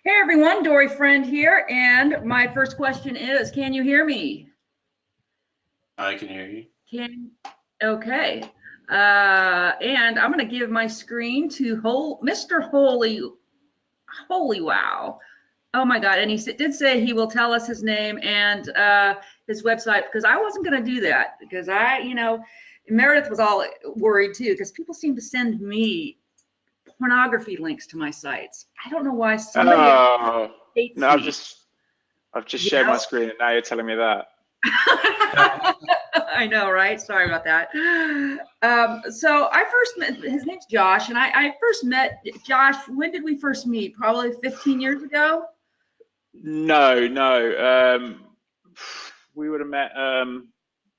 Hey everyone, Dory Friend here, and my first question is, can you hear me? I can hear you. Can, okay. And I'm going to give my screen to Mr. Holy Wow. Oh my God, and did say he will tell us his name and his website, because I wasn't going to do that, because Meredith was all worried too, because people seem to send me pornography links to my sites. I don't know why somebody Oh, hates no, I've me. just I've just shared my Yeah. screen and now you're telling me that. I know, right? Sorry about that. So I first met, his name's Josh, and I first met Josh, when did we first meet? Probably 15 years ago? No, no. We would have met at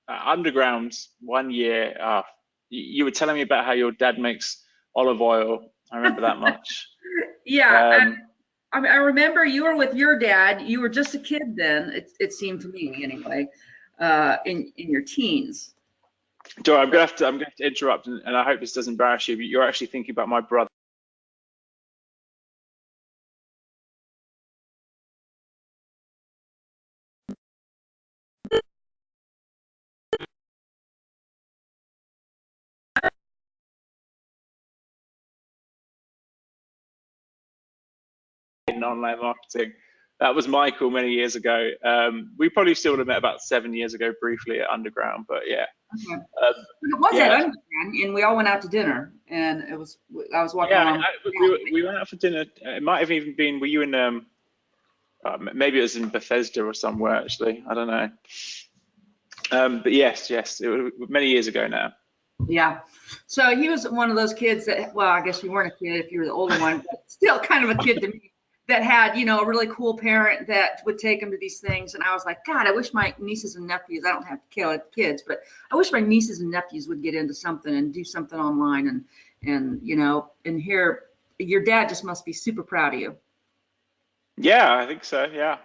Underground one year. You were telling me about how your dad makes olive oil. I remember that much. Yeah, Um, I remember you were with your dad. You were just a kid then, it seemed to me anyway, in your teens. Joe, I'm gonna have to interrupt, and I hope this doesn't embarrass you, but you're actually thinking about my brother in online marketing. That was Michael many years ago. We probably still would have met about 7 years ago briefly at Underground, but yeah. Okay. Um, But it was at yeah, Underground, and we all went out to dinner, and I was walking yeah. along. We went out for dinner. It might have even been. Were you in? Maybe it was in Bethesda or somewhere. Actually, I don't know. But yes, yes. It was many years ago now. Yeah. So he was one of those kids that, well, I guess you weren't a kid if you were the older one, but still kind of a kid to me that had, a really cool parent that would take him to these things. And I was like, God, I wish my nieces and nephews, I don't have kids, but I wish my nieces and nephews would get into something and do something online. And here, your dad just must be super proud of you. Yeah, I think so. Yeah.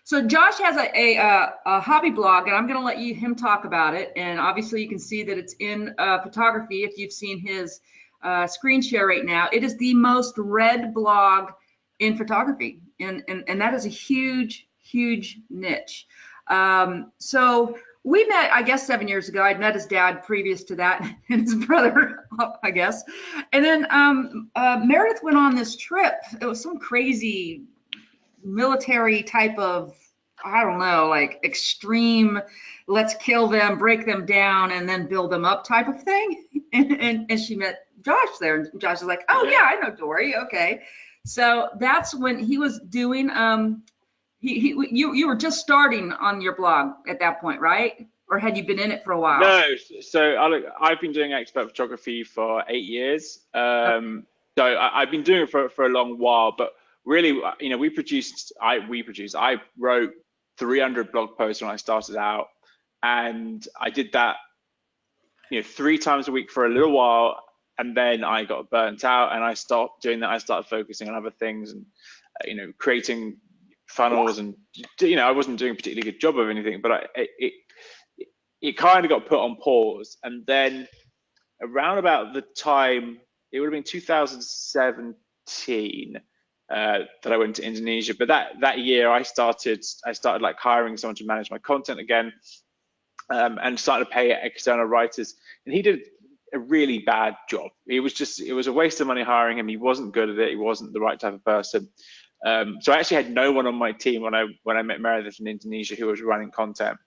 So Josh has a hobby blog, and I'm going to let him talk about it. And obviously, you can see that it's in photography. If you've seen his screen share right now, it is the most read blog in photography, and that is a huge, huge niche. So we met, I guess, 7 years ago. I'd met his dad previous to that, and his brother, I guess. And then Meredith went on this trip. It was some crazy military type of, I don't know, like extreme, let's kill them, break them down, and then build them up type of thing. And she met Josh there, and Josh was like, oh Yeah. yeah, I know Dory. Okay. So that's when he was doing you were just starting on your blog at that point, right? Or had you been in it for a while? No, so I've been doing expert photography for 8 years. So I've been doing it for a long while, but really, I wrote 300 blog posts when I started out, and I did that, 3 times a week for a little while, and then I got burnt out and I stopped doing that. I started focusing on other things and, creating funnels, and I wasn't doing a particularly good job of anything, but it kind of got put on pause. And then around about the time, it would have been 2017, that I went to Indonesia. But that year, I started like hiring someone to manage my content again, and started to pay external writers. And he did a really bad job. It was a waste of money hiring him. He wasn't good at it. He wasn't the right type of person. So I actually had no one on my team when I met Meredith in Indonesia who was running content.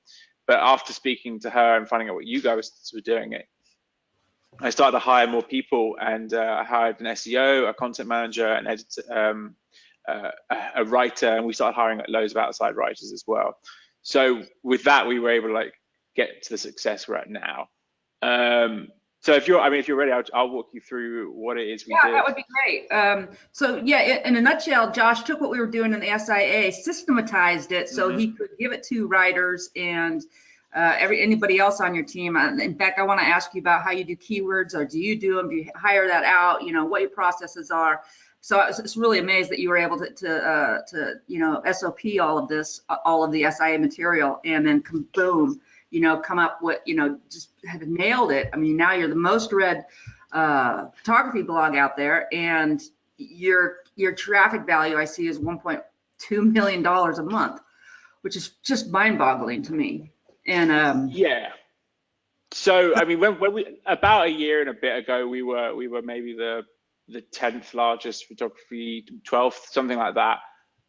But after speaking to her and finding out what you guys were doing, I started to hire more people, and I hired an SEO, a content manager, an editor, a writer, and we started hiring like loads of outside writers as well. So with that, we were able to like get to the success we're at now. So if you're ready, I'll walk you through what it is we Yeah, did. that would be great. So yeah, in a nutshell, Josh took what we were doing in the SIA, systematized it so Hmm. he could give it to writers and anybody else on your team. In fact, I want to ask you about how you do keywords, or do you do them? Do you hire that out? What your processes are. So I was really amazed that you were able to SOP all of this, all of the SIA material, and then boom, come up with, just have nailed it. I mean, now you're the most read photography blog out there, and your traffic value I see is $1.2 million a month, which is just mind-boggling to me. And Yeah. So I mean, when we about a year and a bit ago, we were maybe the 10th largest photography, 12th, something like that.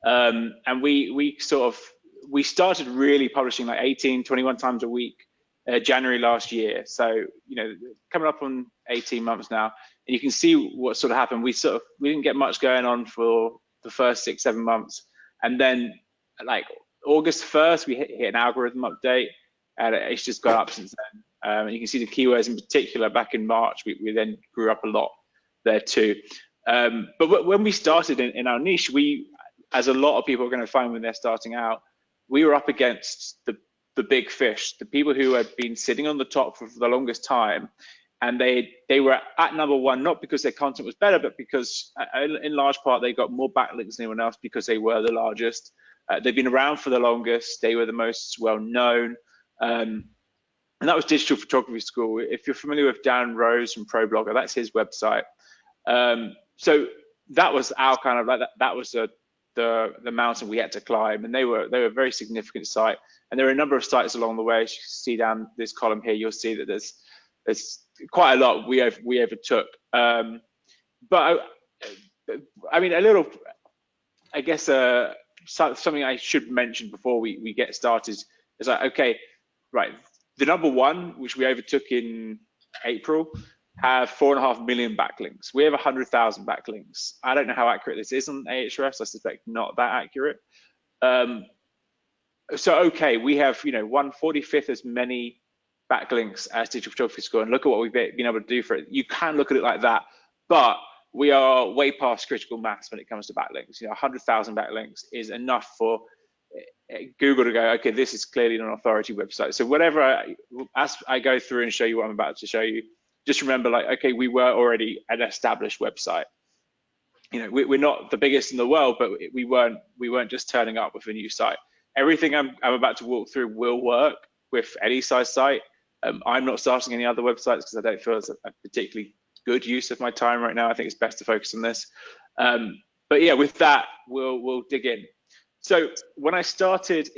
And we started really publishing like 18, 21 times a week, January last year. So, coming up on 18 months now, and you can see what sort of happened. We didn't get much going on for the first 6, 7 months. And then like August 1st, we hit an algorithm update, and it's just gone up since then. And you can see the keywords in particular back in March, we then grew up a lot there too. But when we started in our niche, as a lot of people are going to find when they're starting out, we were up against the big fish, the people who had been sitting on the top for the longest time. And they were at number one, not because their content was better, but because in large part, they got more backlinks than anyone else because they were the largest. They've been around for the longest. They were the most well-known. And that was Digital Photography School. If you're familiar with Dan Rose from ProBlogger, that's his website. So that was our kind of like that was the mountain we had to climb, and they were a very significant site. And there are a number of sites along the way. As you can see down this column here, you'll see that there's quite a lot we overtook. But I mean, I guess something I should mention before we get started is like, okay, right, the number one, which we overtook in April, have 4.5 million backlinks. We have 100,000 backlinks. I don't know how accurate this is on Ahrefs. I suspect not that accurate. So okay, we have 1/45th as many backlinks as Digital Photography School, and look at what we've been able to do for it. You can look at it like that, but we are way past critical mass when it comes to backlinks. 100,000 backlinks is enough for Google to go, okay, this is clearly an authority website. So as I go through and show you what I'm about to show you, just remember, like, okay, we were already an established website. We're not the biggest in the world, but we weren't just turning up with a new site. Everything I'm about to walk through will work with any size site. I'm not starting any other websites because I don't feel it's a particularly good use of my time right now. I think it's best to focus on this. But yeah, with that, we'll dig in. So when I started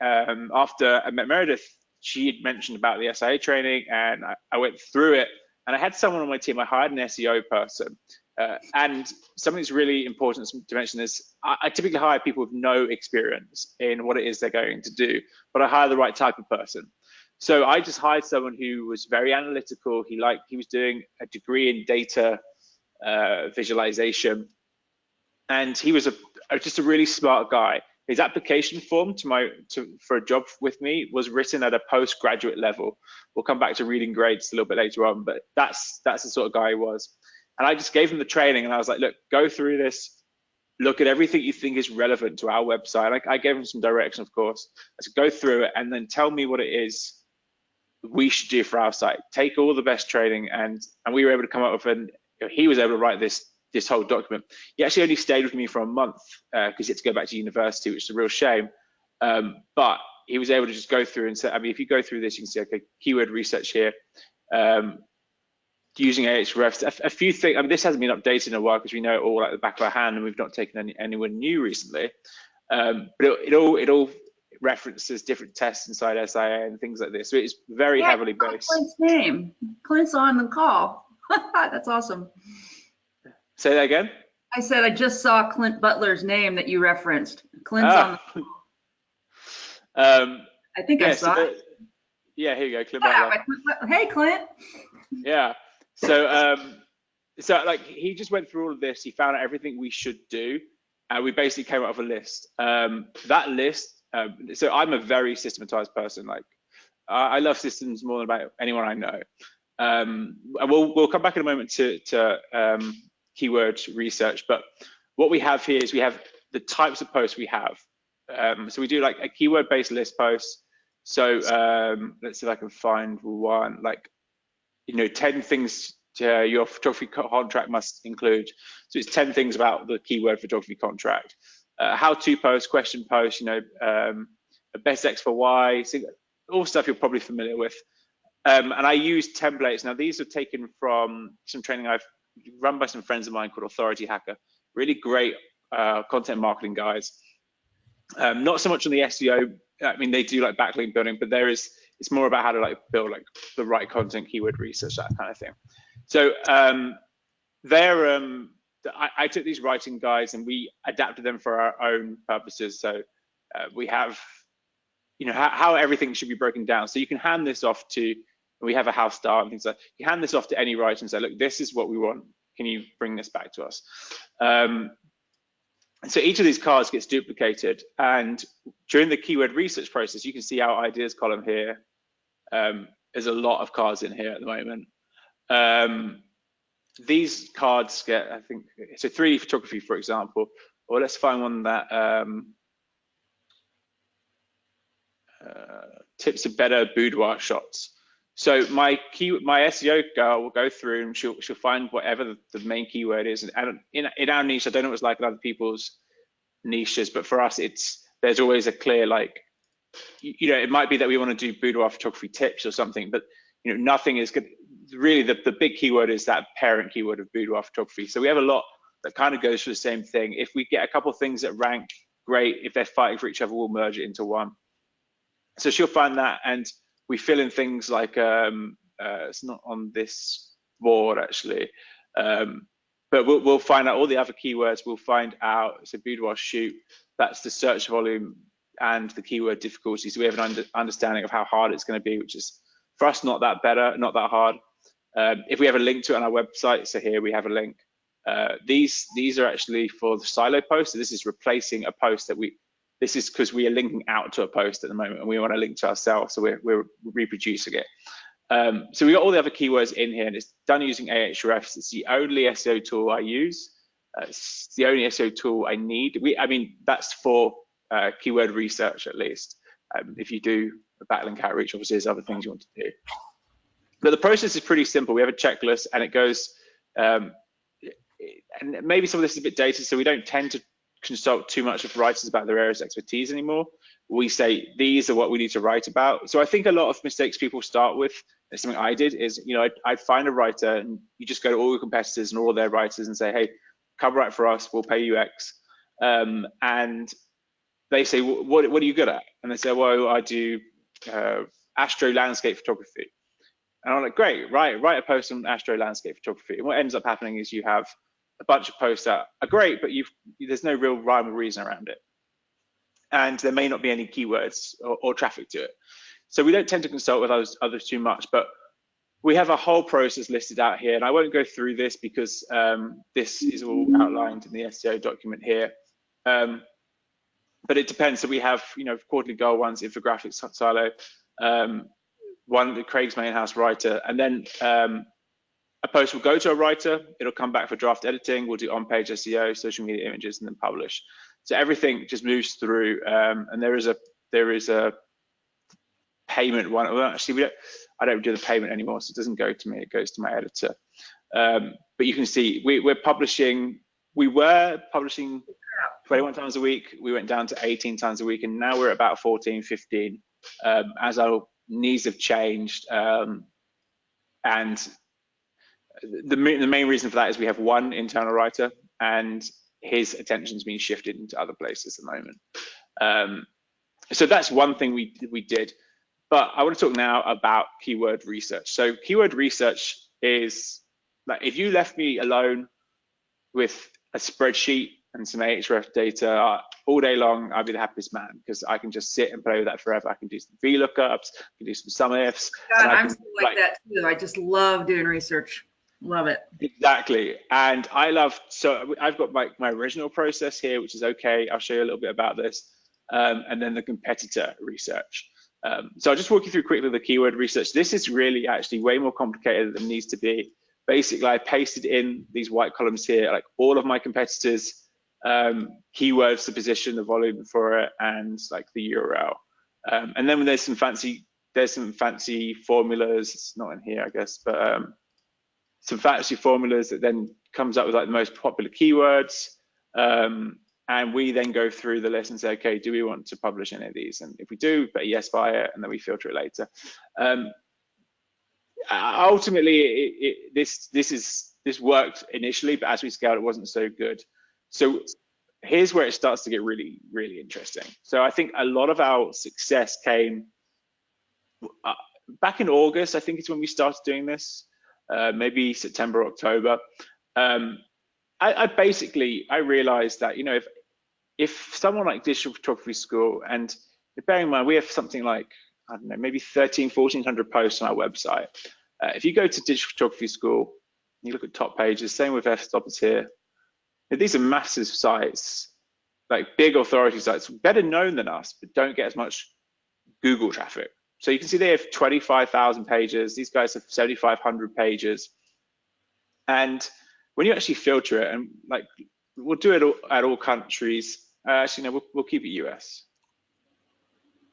after I met Meredith, she had mentioned about the SIA training, and I went through it. And I had someone on my team. I hired an SEO person. And something that's really important to mention is I typically hire people with no experience in what it is they're going to do, but I hire the right type of person. So I just hired someone who was very analytical. He was doing a degree in data visualization, and he was just a really smart guy. His application form for a job with me was written at a postgraduate level. We'll come back to reading grades a little bit later on, but that's the sort of guy he was. And I just gave him the training, and I was like, look, go through this, look at everything you think is relevant to our website. I gave him some direction, of course. I said, go through it and then tell me what it is we should do for our site. Take all the best training, and we were able to come up with he was able to write this whole document. He actually only stayed with me for a month because he had to go back to university, which is a real shame. But he was able to just go through and say, I mean, if you go through this, you can see, okay, keyword research here, using Ahrefs. A few things, I mean, this hasn't been updated in a while because we know it all at the back of our hand, and we've not taken anyone new recently. But it all references different tests inside SIA and things like this. So it's very heavily based. Clint's name. Clint's on the call. That's awesome. Say that again? I said I just saw Clint Butler's name that you referenced. Clint's on the call. I think I saw it. Yeah, here you go, Clint Butler. Hey, Clint. Yeah. So like he just went through all of this. He found out everything we should do, and we basically came up with a list. That list. So I'm a very systematized person. Like I love systems more than about anyone I know. And we'll come back in a moment to keyword research. But what we have here is we have the types of posts we have. So we do like a keyword-based list post. So let's see if I can find one. Like 10 things your photography contract must include. So it's 10 things about the keyword photography contract. How-to post, question post, a best X for Y, so all stuff you're probably familiar with. And I use templates. Now these are taken from some training I've run by some friends of mine called Authority Hacker. Really great content marketing guys. Not so much on the SEO. I mean, they do like backlink building, but it's more about how to like build like the right content, keyword research, that kind of thing. So I took these writing guides and we adapted them for our own purposes. So we have, how everything should be broken down. So you can hand this off to, we have a house star and things like that. You hand this off to any writer and say, look, this is what we want. Can you bring this back to us? So each of these cards gets duplicated, and during the keyword research process, you can see our ideas column here. There's a lot of cards in here at the moment. These cards get, I think, so 3D photography, for example, or let's find one that tips of better boudoir shots. So my SEO girl will go through and she'll find whatever the main keyword is. And in our niche, I don't know what it's like in other people's niches, but for us, there's always a clear, like, it might be that we want to do boudoir photography tips or something, but nothing is good. Really, the big keyword is that parent keyword of boudoir photography. So we have a lot that kind of goes for the same thing. If we get a couple of things that rank, great. If they're fighting for each other, we'll merge it into one. So she'll find that, and we fill in things like, it's not on this board actually, but we'll find out all the other keywords. We'll find out, it's a boudoir shoot, that's the search volume and the keyword difficulty. So we have an understanding of how hard it's going to be, which is for us not that hard. If we have a link to it on our website, so here we have a link. These are actually for the silo post. So this is replacing a post that this is because we are linking out to a post at the moment and we want to link to ourselves, so we're reproducing it. So we got all the other keywords in here, and it's done using Ahrefs. It's the only SEO tool I use. It's the only SEO tool I need. I mean, that's for keyword research at least. If you do a backlink outreach, obviously there's other things you want to do. But the process is pretty simple. We have a checklist, and it goes, and maybe some of this is a bit dated, so we don't tend to consult too much of writers about their areas of expertise anymore. We say, these are what we need to write about. So I think a lot of mistakes people start with, and something I did, is, I'd find a writer and you just go to all your competitors and all their writers and say, hey, come write for us, we'll pay you X. And they say, what are you good at? And they say, well, I do astro landscape photography. And I'm like, great, write a post on astro landscape photography. And what ends up happening is you have a bunch of posts that are great, but there's no real rhyme or reason around it. And there may not be any keywords or traffic to it. So we don't tend to consult with others too much, but we have a whole process listed out here. And I won't go through this because this is all outlined in the SEO document here. But it depends. So we have, quarterly goal ones, infographics silo, one Craig's main house writer, and then a post will go to a writer, it'll come back for draft editing, we'll do on-page SEO, social media images, and then publish. So everything just moves through, and there is a payment one. Well, actually, I don't do the payment anymore, so it doesn't go to me, it goes to my editor. But you can see we were publishing 21 times a week, we went down to 18 times a week, and now we're at about 14, 15, as our needs have changed. And the main reason for that is we have one internal writer, and his attention's been shifted into other places at the moment. So that's one thing we did. But I want to talk now about keyword research. So keyword research is, like, if you left me alone with a spreadsheet and some Ahrefs data all day long, I'd be the happiest man, because I can just sit and play with that forever. I can do some VLOOKUPs, I can do some sum ifs. God, I'm so like that too. I just love doing research. Love it. Exactly. And so I've got my original process here, which is okay. I'll show you a little bit about this. And then the competitor research. So I'll just walk you through quickly the keyword research. This is really actually way more complicated than it needs to be. Basically, I pasted in these white columns here, like all of my competitors, keywords, the position, the volume for it, and like the URL. And then there's some fancy formulas. It's not in here, I guess, but some fancy formulas that then comes up with like the most popular keywords. And we then go through the list and say, okay, do we want to publish any of these? And if we do, but yes, buy it, and then we filter it later. Ultimately, this is this worked initially, but as we scaled, it wasn't so good. So here's where it starts to get really, really interesting. So I think a lot of our success came back in August. I think it's when we started doing this, maybe September, October. I realized that, you know, if someone like Digital Photography School, and bearing in mind we have something like, I don't know, maybe 1,400 posts on our website. If you go to Digital Photography School, you look at top pages, same with F-stoppers here. These are massive sites, like big authority sites, better known than us, but don't get as much Google traffic. So you can see they have 25,000 pages. These guys have 7,500 pages. And when you actually filter it, and like we'll do it at all countries. Actually, no, we'll keep it US.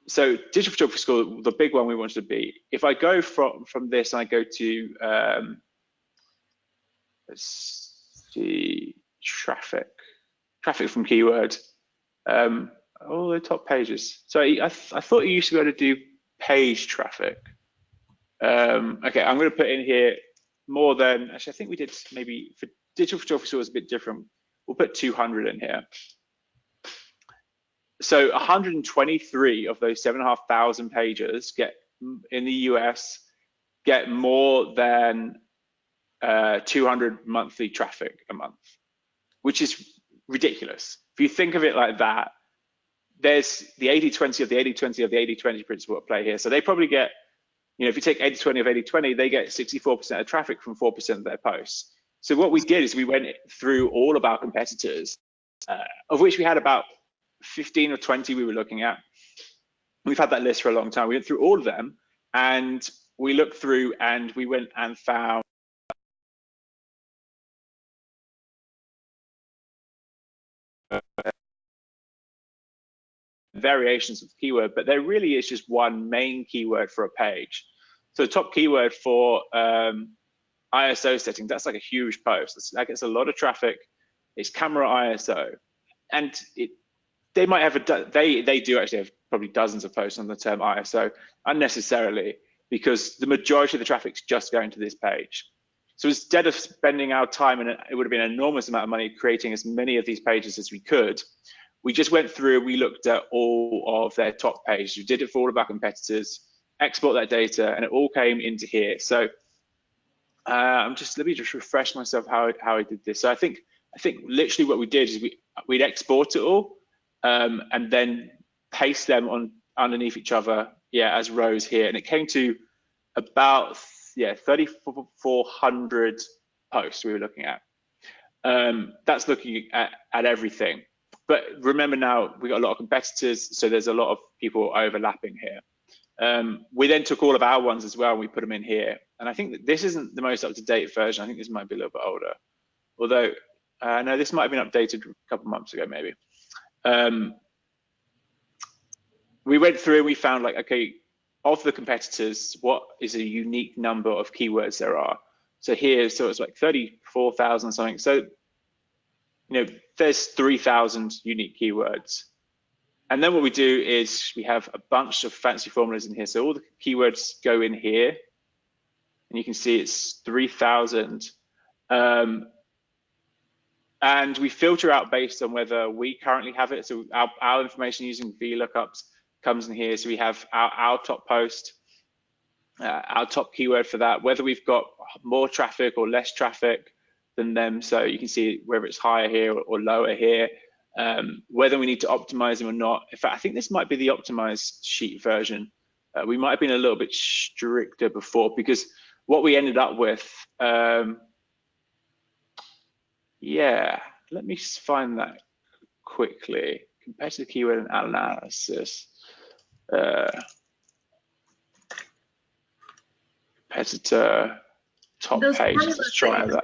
So Digital Photography School, the big one we wanted to be. If I go from this and I go to let's see, traffic from keyword, all the top pages. So I thought you used to be able to do page traffic. Okay, I'm going to put in here more than, actually I think we did, maybe for Digital Photography School was a bit different. We'll put 200 in here. So 123 of those 7,500 pages in the US get more than 200 monthly traffic a month, which is ridiculous. If you think of it like that, there's the 80-20 of the 80-20 of the 80-20 principle at play here. So they probably get, you know, if you take 80-20 of 80-20, they get 64% of traffic from 4% of their posts. So what we did is we went through all of our competitors, of which we had about 15 or 20 we were looking at. We've had that list for a long time. We went through all of them and we looked through and we went and found variations of the keyword, but there really is just one main keyword for a page. So the top keyword for ISO settings, that's like a huge post. That gets a lot of traffic. It's camera ISO, and they might have they do actually have probably dozens of posts on the term ISO unnecessarily, because the majority of the traffic's just going to this page. So instead of spending our time, and it would have been an enormous amount of money creating as many of these pages as we could, we just went through, we looked at all of their top pages. We did it for all of our competitors, export that data, and it all came into here. So let me just refresh myself how I did this. So I think literally what we did is we'd export it all and then paste them on underneath each other, as rows here, and it came to about 3,400 posts we were looking at. That's looking at everything. But remember now, we got a lot of competitors, so there's a lot of people overlapping here. We then took all of our ones as well, and we put them in here. And I think that this isn't the most up-to-date version. I think this might be a little bit older. Although, no, this might have been updated a couple months ago, maybe. We went through and we found, like, okay, of the competitors, what is a unique number of keywords there are? So here, so it's like 34,000 something. So, you know, there's 3,000 unique keywords. And then what we do is we have a bunch of fancy formulas in here. So all the keywords go in here, and you can see it's 3,000. And we filter out based on whether we currently have it. So our information using VLOOKUPs comes in here. So we have our top post, our top keyword for that, whether we've got more traffic or less traffic than them. So you can see whether it's higher here or lower here, whether we need to optimize them or not. In fact, I think this might be the optimized sheet version. We might have been a little bit stricter before, because what we ended up with, let me find that quickly. Competitive keyword analysis. Competitor top page. Let's try that.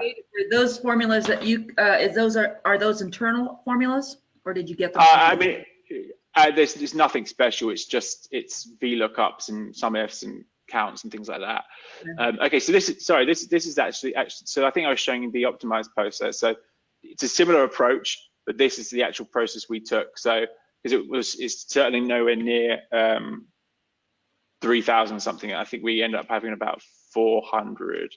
Those formulas that you, are those internal formulas, or did you get them? I mean, there's nothing special. It's VLOOKUPs and some ifs and counts and things like that. Okay, so this is actually, so I think I was showing you the optimized process. So it's a similar approach, but this is the actual process we took. So because it's certainly nowhere near 3,000 something. I think we ended up having about 400.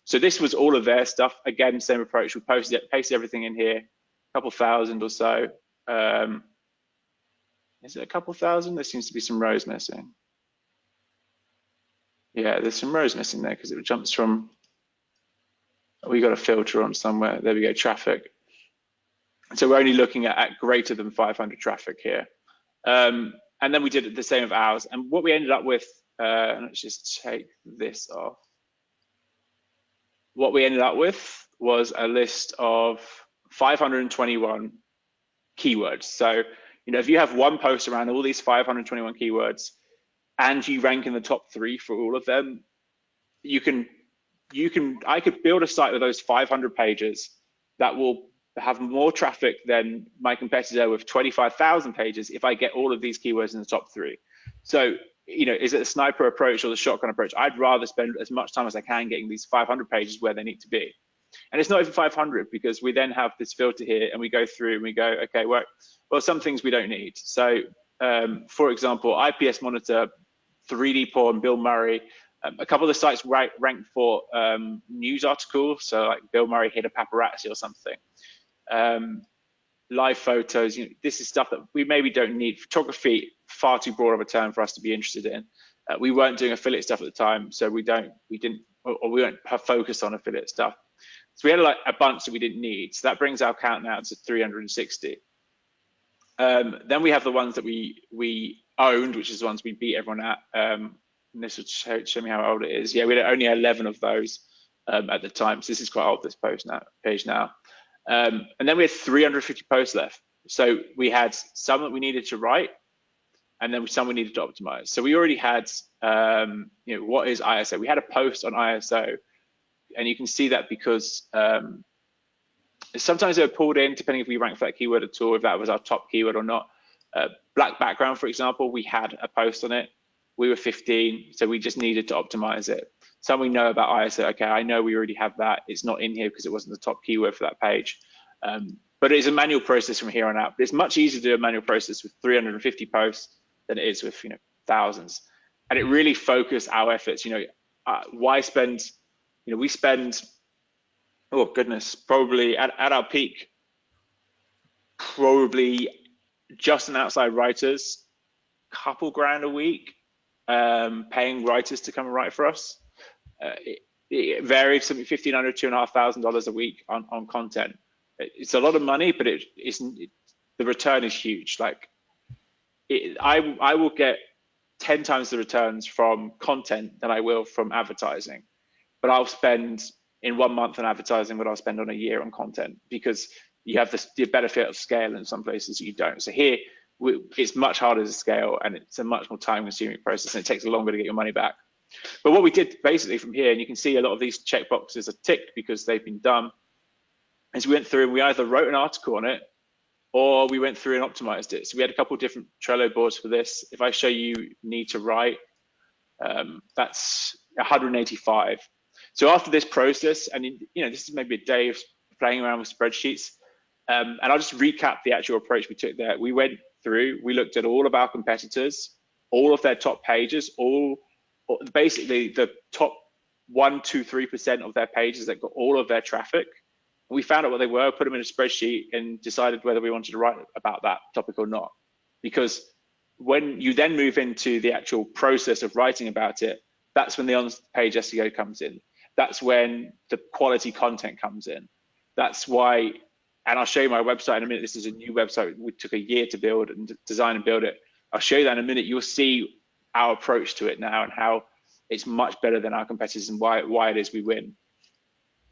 So this was all of their stuff. Again, same approach. We pasted everything in here, a couple thousand or so. Is it a couple thousand? There seems to be some rows missing. Yeah, there's some rows missing there because it jumps from, we got a filter on somewhere. There we go, traffic. So we're only looking at greater than 500 traffic here. And then we did the same of ours. And what we ended up with, let's just take this off. What we ended up with was a list of 521 keywords. So, you know, if you have one post around all these 521 keywords and you rank in the top 3 for all of them, I could build a site with those 500 pages that will have more traffic than my competitor with 25,000 pages if I get all of these keywords in the top 3. So, you know, is it the sniper approach or the shotgun approach? I'd rather spend as much time as I can getting these 500 pages where they need to be. And it's not even 500 because we then have this filter here and we go through and we go, okay, well, some things we don't need. So, for example, IPS Monitor, 3D Porn, Bill Murray, a couple of the sites ranked for news articles. So like Bill Murray hit a paparazzi or something. Live photos, you know, this is stuff that we maybe don't need. Photography, far too broad of a term for us to be interested in. We weren't doing affiliate stuff at the time, so we weren't focused on affiliate stuff. So we had like a bunch that we didn't need. So that brings our count now to 360. Then we have the ones that we owned, which is the ones we beat everyone at. And this would show me how old it is. Yeah, we had only 11 of those at the time. So this is quite old, this page now. And then we had 350 posts left. So we had some that we needed to write, and then some we needed to optimize. So we already had, you know, what is ISO? We had a post on ISO, and you can see that because sometimes they were pulled in depending if we ranked for that keyword at all, if that was our top keyword or not. Black background, for example, we had a post on it. We were 15, so we just needed to optimize it. Some we know about ISO, okay, I know we already have that. It's not in here because it wasn't the top keyword for that page. But it's a manual process from here on out. But it's much easier to do a manual process with 350 posts than it is with, you know, thousands. And it really focused our efforts. You know, why spend, you know, we spend, oh goodness, probably at our peak, probably just an outside writers, couple grand a week, paying writers to come and write for us. It varied, something $1,500, $2,500 a week on content. It's a lot of money, but the return is huge. Like, I will get 10 times the returns from content than I will from advertising, but I'll spend in 1 month on advertising what I'll spend on a year on content, because you have the benefit of scale in some places you don't. So here, it's much harder to scale, and it's a much more time-consuming process, and it takes longer to get your money back. But what we did basically from here, and you can see a lot of these checkboxes are ticked because they've been done, is we went through and we either wrote an article on it or we went through and optimized it. So we had a couple of different Trello boards for this. If I show you need to write, that's 185. So after this process, and you know, this is maybe a day of playing around with spreadsheets, and I'll just recap the actual approach we took there. We went through, we looked at all of our competitors, all of their top pages, basically the top 1%, 2%, 3% of their pages that got all of their traffic. We found out what they were, put them in a spreadsheet, and decided whether we wanted to write about that topic or not. Because when you then move into the actual process of writing about it, that's when the on-page SEO comes in. That's when the quality content comes in. That's why, and I'll show you my website in a minute. This is a new website. We took a year to build and design and build it. I'll show you that in a minute. You'll see our approach to it now and how it's much better than our competitors and why it is we win.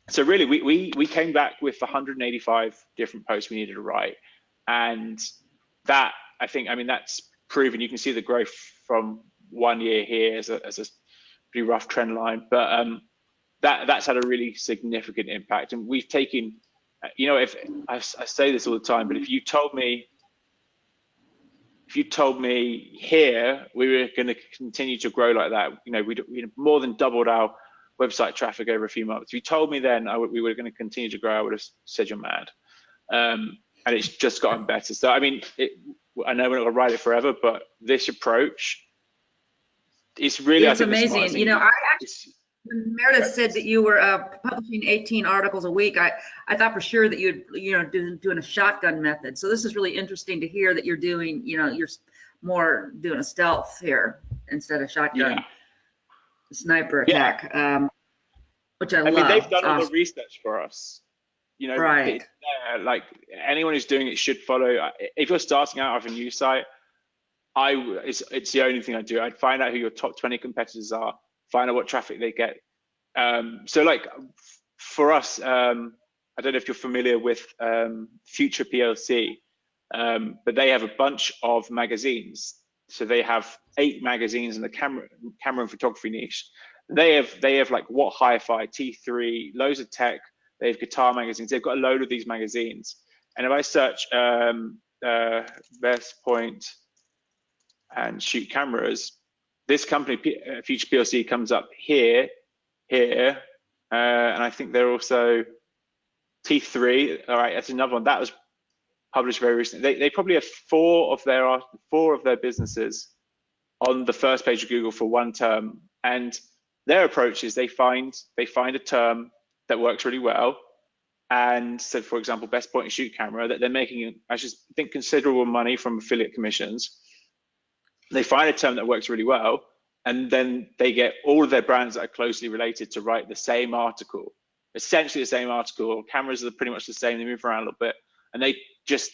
So really, we came back with 185 different posts we needed to write, and that, I mean that's proven. You can see the growth from 1 year here as a pretty rough trend line, but that's had a really significant impact. And we've taken, you know, if I say this all the time, but if you told me here we were going to continue to grow like that, you know, we more than doubled our website traffic over a few months. If you told me then we were going to continue to grow, I would have said you're mad. And it's just gotten better. So I mean, I know we're not going to ride it forever, but this approach is really, it's amazing. You know, When Meredith said that you were publishing 18 articles a week, I thought for sure that you'd, doing a shotgun method. So this is really interesting to hear that you're doing, you're more doing a stealth here instead of shotgun sniper attack, which I love. mean, they've done It's all awesome. the research for us. Right. Like anyone who's doing it should follow. If you're starting out with a new site, it's the only thing I do. I'd find out who your top 20 competitors are, find out what traffic they get. So like for us, I don't know if you're familiar with Future PLC, but they have a bunch of magazines. So they have 8 magazines in the camera and photography niche. They have like What Hi-Fi, T3, loads of tech. They have guitar magazines. They've got a load of these magazines. And if I search Best Point and Shoot Cameras, this company, Future PLC, comes up here, and I think they're also T3. All right, that's another one that was published very recently. They probably have 4 of their businesses on the first page of Google for one term, and their approach is they find a term that works really well. And so, for example, Best Point and Shoot Camera, that they're making, I just think, considerable money from affiliate commissions. They find a term that works really well, and then they get all of their brands that are closely related to write the same article, essentially the same article. Cameras are pretty much the same. They move around a little bit, and they just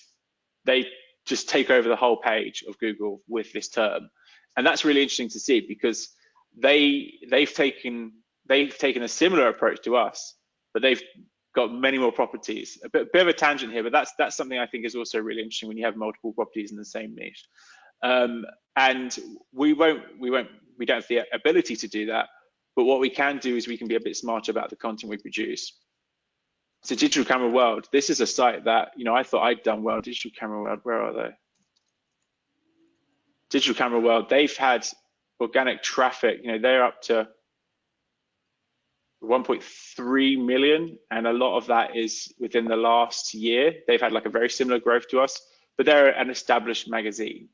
take over the whole page of Google with this term. And that's really interesting to see, because they've taken a similar approach to us, but they've got many more properties. A bit of a tangent here, but that's something I think is also really interesting when you have multiple properties in the same niche. And we don't have the ability to do that, but what we can do is we can be a bit smarter about the content we produce. So Digital Camera World, this is a site that, I thought I'd done well. Digital Camera World, where are they? Digital Camera World, they've had organic traffic, they're up to 1.3 million, and a lot of that is within the last year. They've had like a very similar growth to us, but they're an established magazine.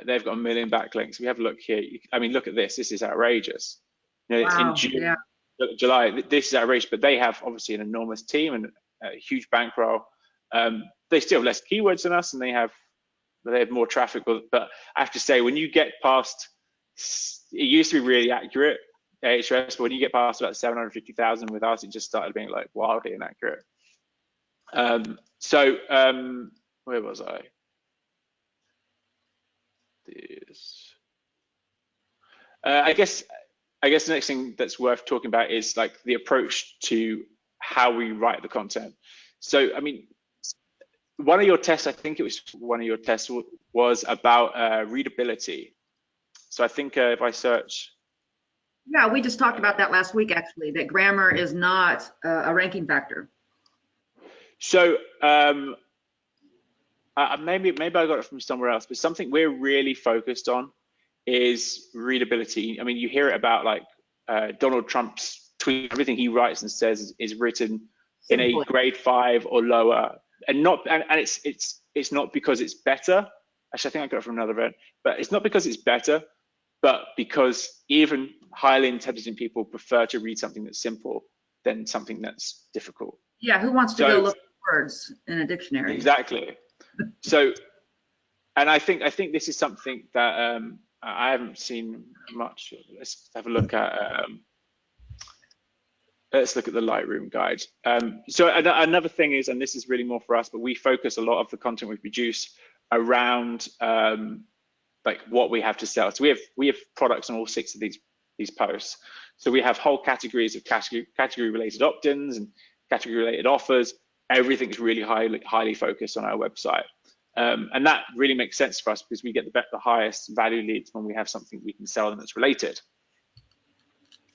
They've got 1 million backlinks. We have a look here. I mean, look at this. This is outrageous. Wow, in June, July, this is outrageous, but they have obviously an enormous team and a huge bankroll. They still have less keywords than us, and they have more traffic. But I have to say, when you get past, it used to be really accurate, Ahrefs, but when you get past about 750,000 with us, it just started being like wildly inaccurate. Where was I? I guess the next thing that's worth talking about is like the approach to how we write the content. So, I mean, one of your tests, I think it was one of your tests, was about readability. So I think if I search. Yeah, we just talked about that last week, actually, that grammar is not a ranking factor. So maybe I got it from somewhere else, but something we're really focused on is readability. I mean, you hear it about like Donald Trump's tweet, everything he writes and says is written in a grade 5 or lower, and it's not because it's better. Actually, I think I got it from another event, but it's not because it's better, but because even highly intelligent people prefer to read something that's simple than something that's difficult. Yeah, who wants to go look for words in a dictionary? Exactly. So, and I think this is something that I haven't seen much. Let's have a look at. Let's look at the Lightroom guide. So another thing is, and this is really more for us, but we focus a lot of the content we produce around like what we have to sell. So we have products on all 6 of these posts. So we have whole categories of category related opt-ins and category related offers. Everything's really highly focused on our website. And that really makes sense for us because we get the highest value leads when we have something we can sell and that's related.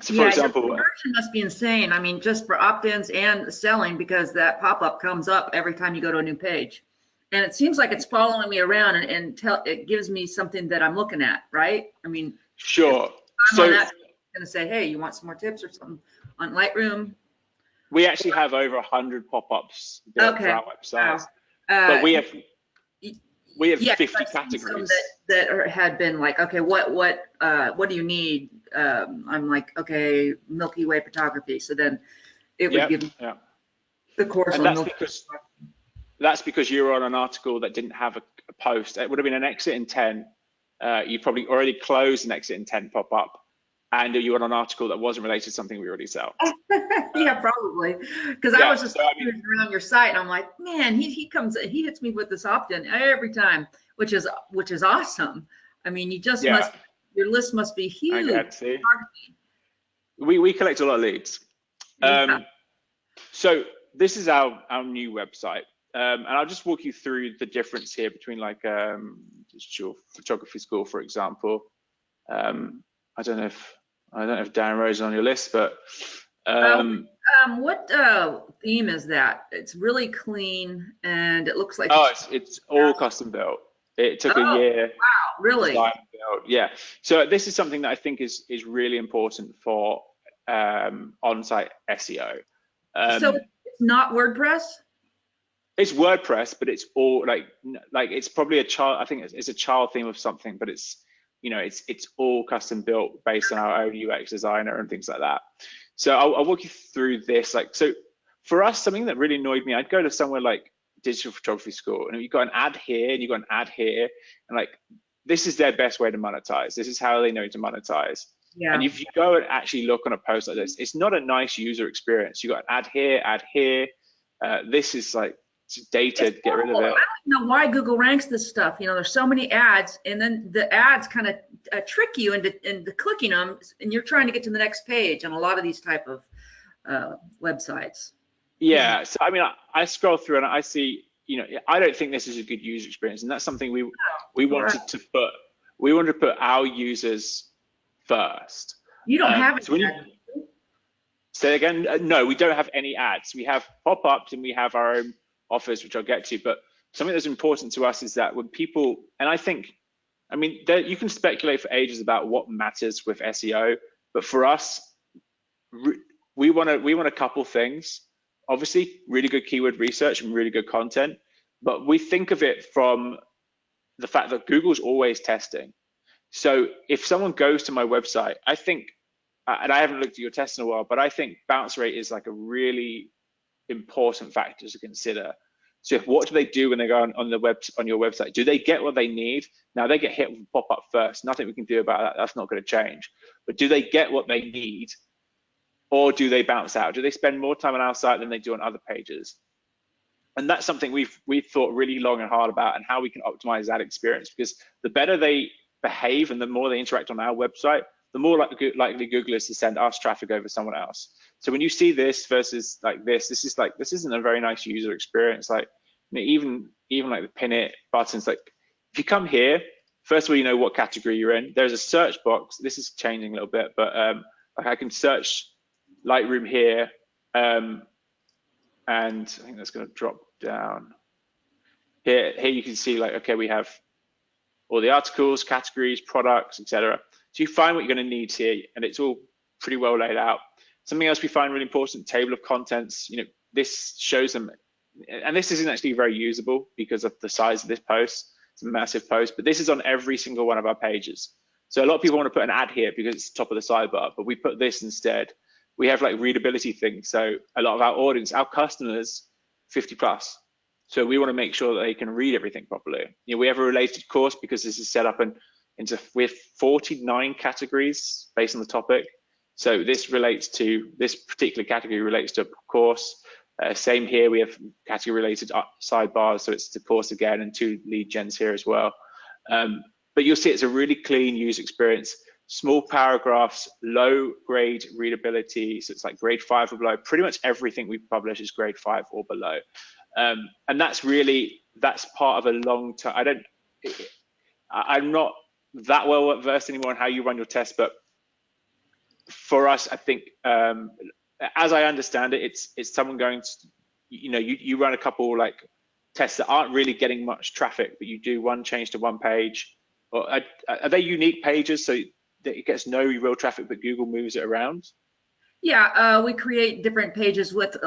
So for example, your conversion must be insane. I mean, just for opt-ins and selling, because that pop-up comes up every time you go to a new page. And it seems like it's following me around and it gives me something that I'm looking at, right? I mean, sure. So I'm gonna say, hey, you want some more tips or something on Lightroom? We actually have over 100 pop-ups for our website. Wow. But we have. we have Yeah, 50 I've seen some categories. had been like, okay, what do you need? I'm like, okay, Milky Way photography. So then it would Yeah, give me yeah. the course And on Milky Way. that's because you were on an article that didn't have a post. It would have been an exit intent. You probably already closed an exit intent pop-up, and you were on an article that wasn't related to something we already sell. Yeah, probably. Because I Yeah, was just cruising around your site and I'm like, man, he hits me with this opt-in every time, which is awesome. I mean, you just yeah. your list must be huge. Again, see, we collect a lot of leads. Yeah. So this is our new website, and I'll just walk you through the difference here between like digital photography school, for example. I don't know if Darren Rose is on your list, but what theme is that? It's really clean and it looks like it's all custom built. It took a year. Wow, really? Design build. Yeah. So this is something that I think is really important for on-site SEO. So it's not WordPress? It's WordPress, but it's all like it's probably a child. I think it's a child theme of something, but it's it's all custom built based on our own UX designer and things like that. So I'll walk you through this. Like, so for us, something that really annoyed me, I'd go to somewhere like digital photography school, and you've got an ad here and you've got an ad here, and like this is their best way to monetize. This is how they know to monetize. Yeah. And if you go and actually look on a post like this, it's not a nice user experience. You got an ad here, ad here. This is like dated. Get rid of it. I don't know why Google ranks this stuff. You know, there's so many ads, and then the ads kind of trick you into clicking them, and you're trying to get to the next page on a lot of these type of websites. Yeah. So I mean, I scroll through and I see, I don't think this is a good user experience, and that's something we wanted to put. We wanted to put our users first. You don't have it. So say again? No, we don't have any ads. We have pop-ups and we have our own offers, which I'll get to. But something that's important to us is that when people, and I mean, you can speculate for ages about what matters with SEO, but for us, we want a couple things. Obviously, really good keyword research and really good content, but we think of it from the fact that Google's always testing. So if someone goes to my website, I think, and I haven't looked at your test in a while, but I think bounce rate is like a really important factor to consider. So what do they do when they go on your website? Do they get what they need? Now they get hit with a pop-up first. Nothing we can do about that. That's not going to change. But do they get what they need, or do they bounce out? Do they spend more time on our site than they do on other pages? And that's something we've thought really long and hard about, and how we can optimize that experience. Because the better they behave and the more they interact on our website, the more likely Google is to send us traffic over someone else. So when you see this versus like this isn't a very nice user experience. Like, even like the pin it buttons, like if you come here, first of all, you know what category you're in. There's a search box. This is changing a little bit, but like I can search Lightroom here, and I think that's going to drop down. Here you can see, like, okay, we have all the articles, categories, products, etc. So you find what you're going to need here, and it's all pretty well laid out. Something else we find really important: table of contents. This shows them, and this isn't actually very usable because of the size of this post. It's a massive post, but this is on every single one of our pages. So a lot of people want to put an ad here because it's top of the sidebar, but we put this instead. We have like readability things. So a lot of our audience, our customers, 50 plus. So we want to make sure that they can read everything properly. We have a related course because this is set up we have 49 categories based on the topic. So this particular category relates to a course. Same here, we have category related sidebars. So it's the course again, and 2 lead gens here as well. But you'll see it's a really clean user experience. Small paragraphs, low grade readability. So it's like grade 5 or below. Pretty much everything we publish is grade 5 or below. And that's part of a long term. I'm not that well versed anymore in how you run your tests, but for us, I think, as I understand it, it's someone going to, you run a couple like tests that aren't really getting much traffic, but you do one change to one page. Or are they unique pages so that it gets no real traffic, but Google moves it around? Yeah, we create different pages with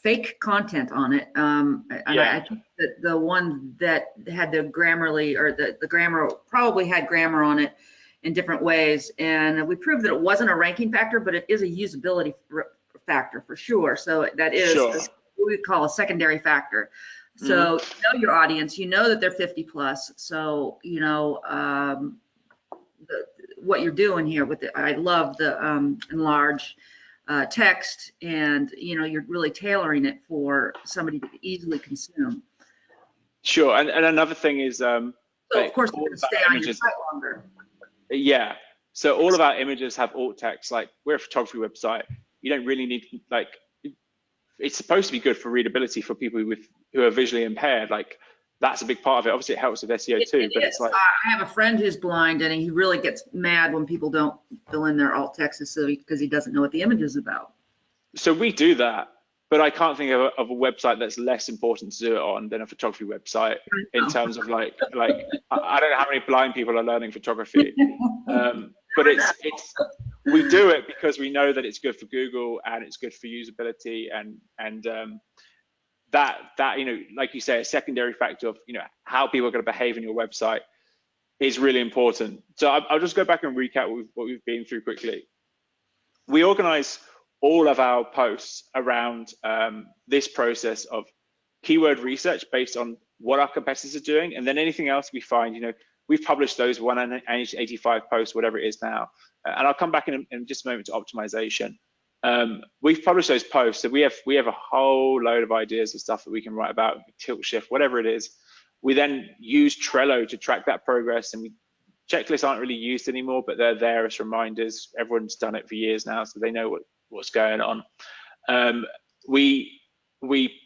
fake content on it. And Yeah, I think that the one that had the Grammarly, or the grammar, probably had grammar on it in different ways. And we proved that it wasn't a ranking factor, but it is a usability factor for sure. So that is sure. what we call a secondary factor. Mhm. So you know your audience, you know that they're 50 plus. So, you know, what you're doing here with I love the enlarge text, and you know, you're really tailoring it for somebody to easily consume. Sure, and another thing is So of like course, all you're going of to our stay on your images. site longer. Yeah, so all of our images have alt text. Like we're a photography website. You don't really need like it's supposed to be good for readability for people who are visually impaired. Like that's a big part of it. Obviously, it helps with SEO too, It but it's is. like I have a friend who's blind, and he really gets mad when people don't fill in their alt text because he doesn't know what the image is about. so we do that, but I can't think of a website that's less important to do it on than a photography website in terms of like I don't know how many blind people are learning photography, but it's we do it because we know that it's good for Google and it's good for usability and that you know, like you say, a secondary factor of, you know, how people are going to behave in your website is really important. So I'll just go back and recap what we've been through quickly. We organize all of our posts around this process of keyword research based on what our competitors are doing, and then anything else we find, you know, we've published those 185 posts, whatever it is now, and I'll come back in just a moment to optimization. We've published those posts, so we have a whole load of ideas of stuff that we can write about, tilt shift, whatever it is. We then use Trello to track that progress, and checklists aren't really used anymore, but they're there as reminders. Everyone's done it for years now, so they know what's going on. We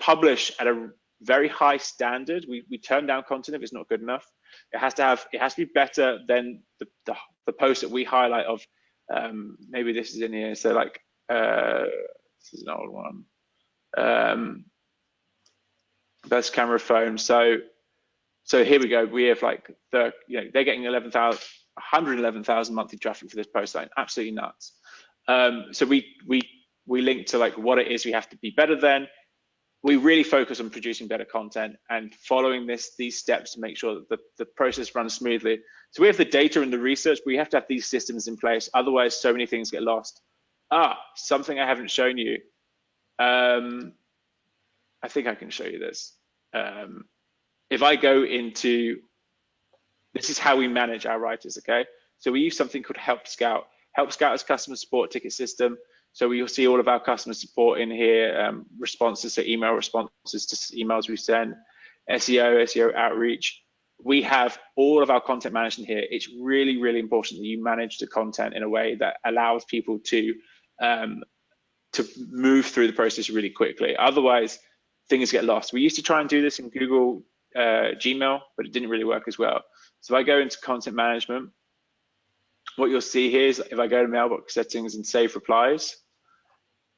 publish at a very high standard. We turn down content if it's not good enough. It has to be better than the post that we highlight of. Maybe this is in here. So like this is an old one. Best camera phone. So here we go. We have like they're getting 111,000 monthly traffic for this post line. Absolutely nuts. So we link to like what it is we have to be better than. We really focus on producing better content and following these steps to make sure that the process runs smoothly. So we have the data and the research. We have to have these systems in place. Otherwise, so many things get lost. Something I haven't shown you. I think I can show you this. If I go into, this is how we manage our writers, okay? So we use something called Help Scout. Help Scout is customer support ticket system. So you'll see all of our customer support in here, responses to email responses to emails we send, SEO outreach. We have all of our content managed in here. It's really, really important that you manage the content in a way that allows people to move through the process really quickly. Otherwise, things get lost. We used to try and do this in Google Gmail, but it didn't really work as well. So if I go into content management, what you'll see here is if I go to mailbox settings and save replies,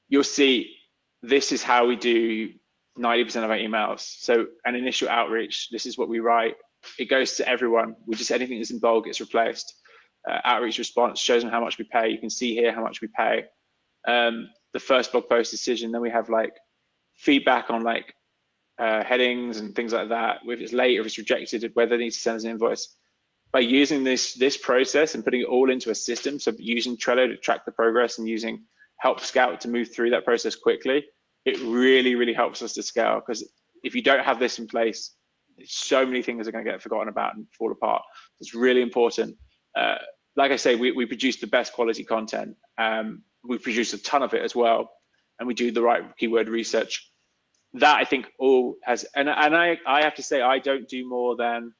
you'll see this is how we do 90% of our emails. So an initial outreach, this is what we write. It goes to everyone. Anything that's in bold gets replaced. Outreach response shows them how much we pay. You can see here how much we pay. The first blog post decision, then we have like feedback on like headings and things like that. If it's late, if it's rejected, whether they need to send us an invoice. By using this process and putting it all into a system, so using Trello to track the progress and using Help Scout to move through that process quickly, it really, really helps us to scale. Because if you don't have this in place, so many things are going to get forgotten about and fall apart. It's really important. Like I say, we produce the best quality content. We produce a ton of it as well, and we do the right keyword research. That I think all has, and I have to say, I don't do more than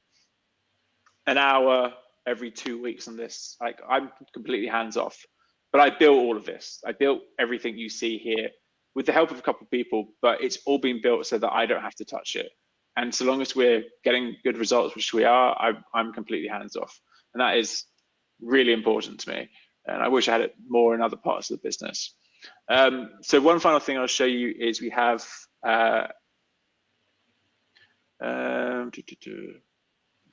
an hour every 2 weeks on this. Like I'm completely hands off, but I built all of this. I built everything you see here with the help of a couple of people, but it's all been built so that I don't have to touch it. And so long as we're getting good results, which we are, I'm completely hands off. And that is really important to me. And I wish I had it more in other parts of the business. So one final thing I'll show you is we have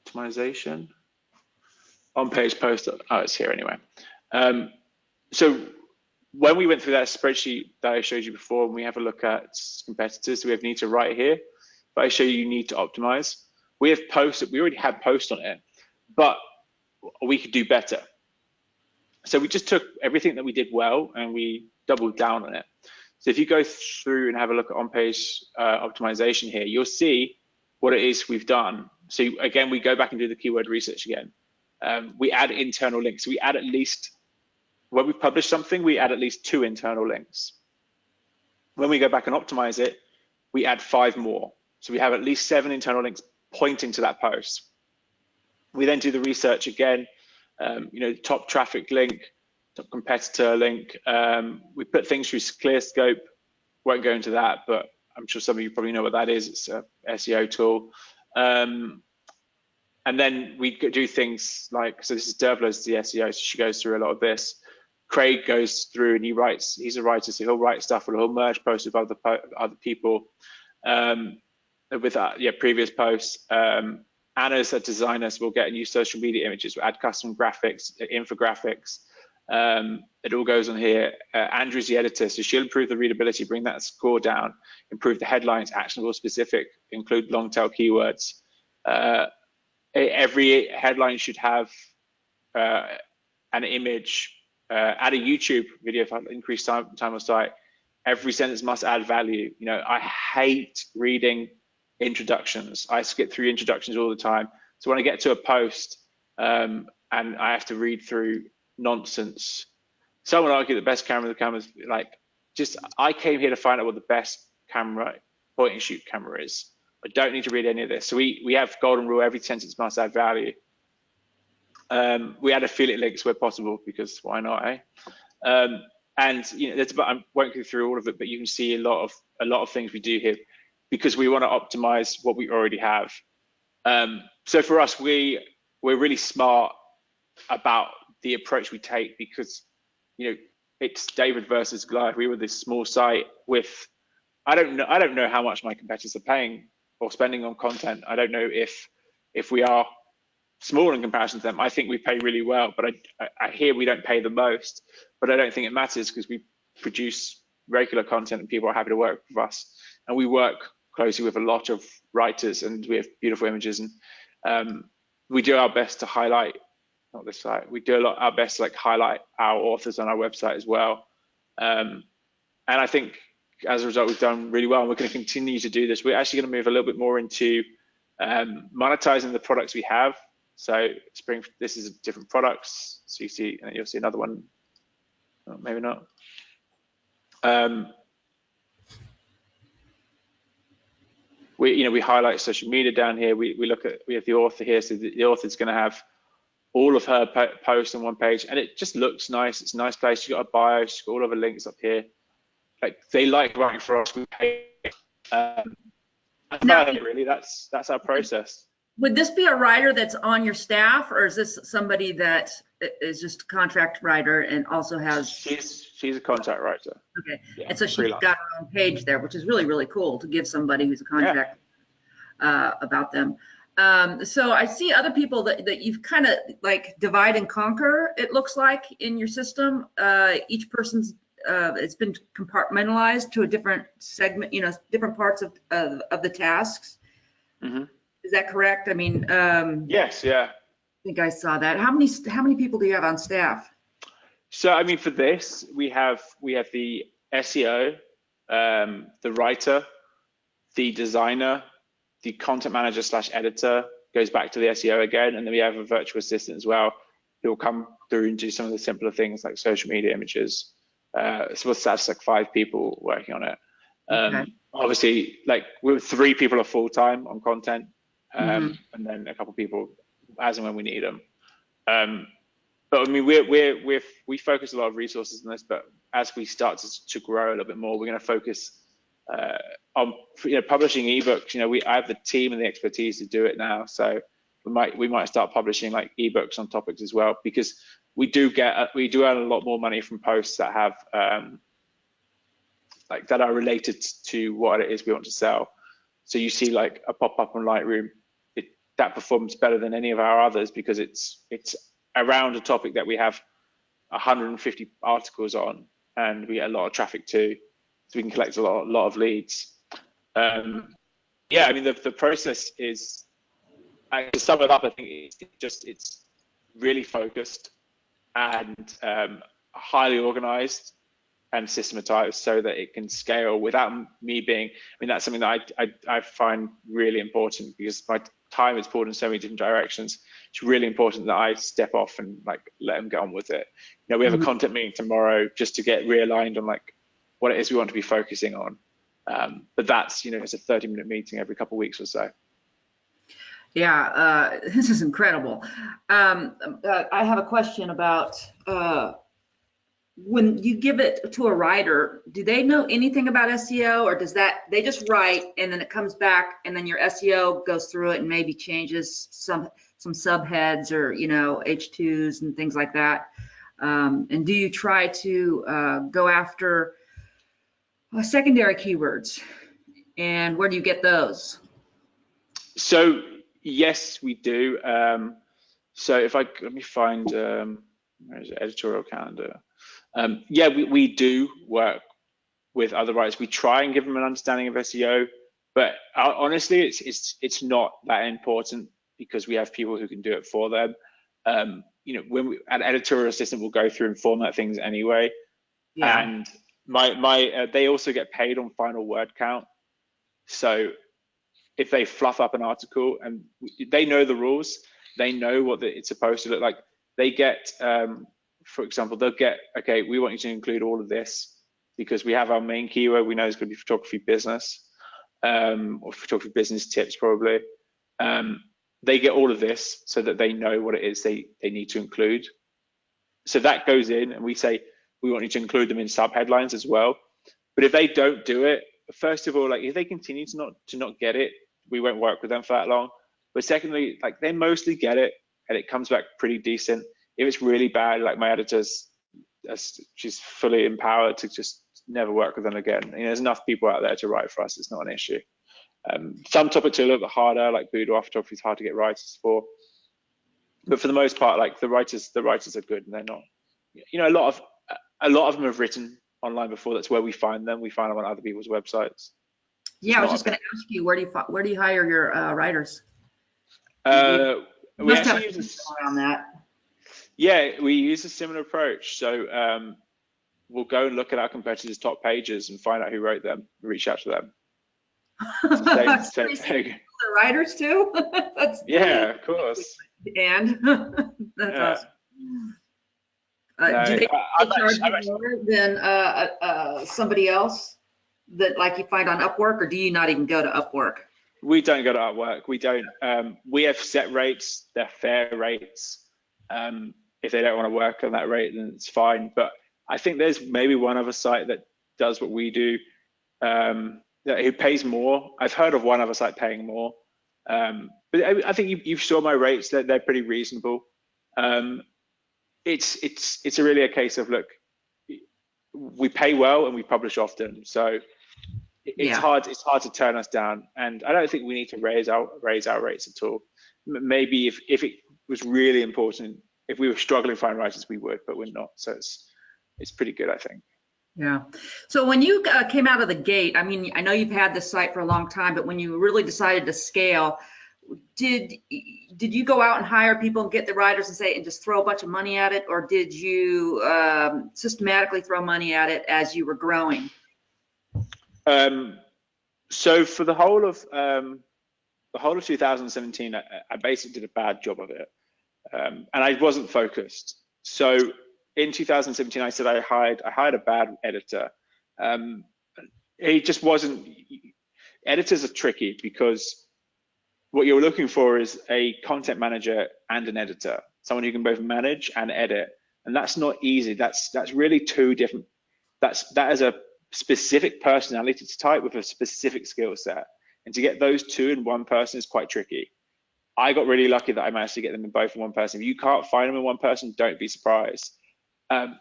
optimization on page post. Oh, it's here anyway. So when we went through that spreadsheet that I showed you before, and we have a look at competitors, so we have need to write here. But I show you need to optimize. We have posts, we already had posts on it, but we could do better. So we just took everything that we did well and we doubled down on it. So if you go through and have a look at on-page optimization here, you'll see what it is we've done. So again, we go back and do the keyword research again. We add internal links. We add at least, when we publish something, we add at least 2 internal links. When we go back and optimize it, we add 5 more. So we have at least 7 internal links pointing to that post. We then do the research again, top traffic link, top competitor link. We put things through ClearScope. Won't go into that, but I'm sure some of you probably know what that is. It's a SEO tool. And then we do things like, so this is Dervla's the SEO, so she goes through a lot of this. Craig goes through and he writes, he's a writer, so he'll write stuff and he'll merge posts with other people with previous posts. Anna's a designer, so we'll get new social media images, we'll add custom graphics, infographics. It all goes on here. Andrew's the editor, so she'll improve the readability, bring that score down, improve the headlines, actionable, specific, include long tail keywords. Every headline should have an image, add a YouTube video for increased time on site. Every sentence must add value. I hate reading introductions. I skip through introductions all the time. So when I get to a post and I have to read through nonsense, some would argue the best camera's like, I came here to find out what the best camera, point and shoot camera is. I don't need to read any of this. So we have golden rule, every sentence must add value. We add affiliate links where possible, because why not, eh? And that's about, I won't go through all of it, but you can see a lot of things we do here because we want to optimize what we already have. So for us, we're really smart about the approach we take, because it's David versus Goliath. We were this small site with, I don't know how much my competitors are paying or spending on content. I don't know if we are small in comparison to them. I think we pay really well, but I hear we don't pay the most, but I don't think it matters because we produce regular content and people are happy to work with us. And we work closely with a lot of writers and we have beautiful images, and we do our best to highlight, not this site, we do our best to highlight our authors on our website as well. And I think as a result, we've done really well, and we're going to continue to do this. We're actually going to move a little bit more into monetizing the products we have. So this is different products. So you'll see another one. Oh, maybe not. We highlight social media down here. We have the author here. So the author's going to have all of her posts on one page, and it just looks nice. It's a nice place. She's got a bio. She's got all of her links up here. They like writing for us. We pay. Really, that's our process. Would this be a writer that's on your staff, or is this somebody that is just a contract writer and also has? She's a contract writer. Okay, yeah, and so she's got her own page there, which is really, really cool to give somebody who's a contract about them. So I see other people that you've kind of divide and conquer, it looks like, in your system. Each person's it's been compartmentalized to a different segment, different parts of the tasks. Mm-hmm. Is that correct? I mean, yes, yeah. I think I saw that. How many people do you have on staff? So I mean, for this, we have the SEO, the writer, the designer, the content manager / editor, goes back to the SEO again, and then we have a virtual assistant as well, who will come through and do some of the simpler things like social media images. So that's 5 people working on it. Okay. Obviously, we're 3 people are full-time on content, and then a couple of people as and when we need them. But I mean, we focus a lot of resources on this, but as we start to grow a little bit more, we're going to focus on publishing ebooks. I have the team and the expertise to do it now, so we might start publishing ebooks on topics as well, because we do earn a lot more money from posts that have that are related to what it is we want to sell. So you see a pop-up on Lightroom, that performs better than any of our others because it's around a topic that we have 150 articles on, and we get a lot of traffic too, so we can collect a lot of leads. Yeah, I mean the process is, to sum it up, I think it's really focused and highly organized and systematized so that it can scale without me being. I mean, that's something that I find really important, because my time is pulled in so many different directions. It's really important that I step off and like let them get on with it. You know, we have a content meeting tomorrow just to get realigned on like what it is we want to be focusing on. But that's, you know, it's a 30-minute meeting every couple of weeks or so. Yeah, this is incredible. I have a question about when you give it to a writer, do they know anything about SEO, or does that they just write and then it comes back and then your SEO goes through it and maybe changes some subheads or, you know, H2s and things like that? And do you try to go after secondary keywords, and where do you get those? So yes, we do. So if let me find, where's the editorial calendar? Yeah, we do work with other writers. We try and give them an understanding of SEO, but honestly, it's not that important, because we have people who can do it for them. You know, when an editorial assistant will go through and format things anyway. Yeah. And they also get paid on final word count. So if they fluff up an article, and they know the rules, they know what it's supposed to look like. They get, for example, they'll get, okay, we want you to include all of this because we have our main keyword. We know it's going to be photography business, or photography business tips probably. They get all of this so that they know what it is they need to include. So that goes in, and we say, we want you to include them in sub headlines as well. But if they don't do it, first of all, like if they continue to not get it, we won't work with them for that long. But secondly, like they mostly get it and it comes back pretty decent. If it's really bad, like my editor's, she's fully empowered to just never work with them again. You know, there's enough people out there to write for us. It's not an issue. Some topics are a little bit harder, like boudoir photography is hard to get writers for. But for the most part, like the writers are good, and they're not. You know, a lot of them have written online before. That's where we find them. We find them on other people's websites. Yeah, I was just going to ask you, where do you hire your writers? We actually use around that. Yeah, we use a similar approach. So we'll go and look at our competitors' top pages and find out who wrote them, reach out to them. Same thing. The writers too? Yeah, of course. And that's awesome. Do they charge you more than somebody else that like you find on Upwork, or do you not even go to Upwork? We don't go to Upwork. We don't. We have set rates. They're fair rates. If they don't want to work on that rate, then it's fine. But I think there's maybe one other site that does what we do, who pays more. I've heard of one other site paying more. But I think you saw my rates. They're pretty reasonable. It's really a case of, look, we pay well and we publish often, so it's hard to turn us down. And I don't think we need to raise our rates at all. Maybe if it was really important, if we were struggling to find writers, we would, but we're not. So it's pretty good, I think. Yeah. So when you came out of the gate, I mean, I know you've had this site for a long time, but when you really decided to scale, did you go out and hire people and get the writers and just throw a bunch of money at it, or did you systematically throw money at it as you were growing? So for the whole of 2017, I basically did a bad job of it, and I wasn't focused. So in 2017, I said I hired a bad editor. He just wasn't. Editors are tricky because what you're looking for is a content manager and an editor, someone who can both manage and edit, and that's not easy. That's really two different. That is a specific personality type with a specific skill set, and to get those two in one person is quite tricky. I got really lucky that I managed to get them in both in one person. If you can't find them in one person, don't be surprised.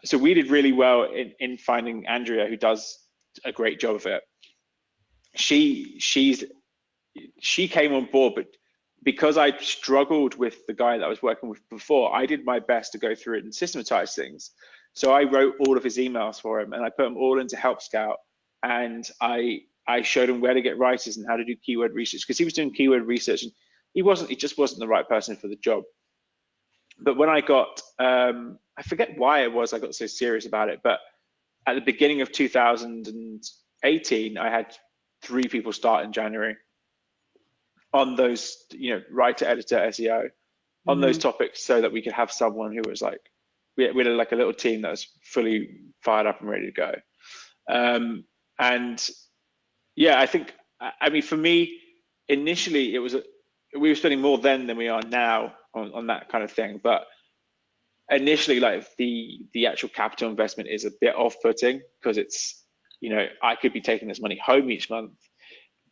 So we did really well in finding Andrea, who does a great job of it. She came on board, but because I struggled with the guy that I was working with before, I did my best to go through it and systematize things. So I wrote all of his emails for him, and I put them all into Help Scout, and I showed him where to get writers and how to do keyword research, because he was doing keyword research and he just wasn't the right person for the job. But when I got, I forget why it was I got so serious about it, but at the beginning of 2018, I had 3 people start in January on those, writer, editor, SEO, on those topics, so that we could have someone who was like, we had like a little team that was fully fired up and ready to go. And yeah, I think, I mean, for me, initially we were spending more then than we are now on that kind of thing. But initially, like the actual capital investment is a bit off-putting, because it's, I could be taking this money home each month,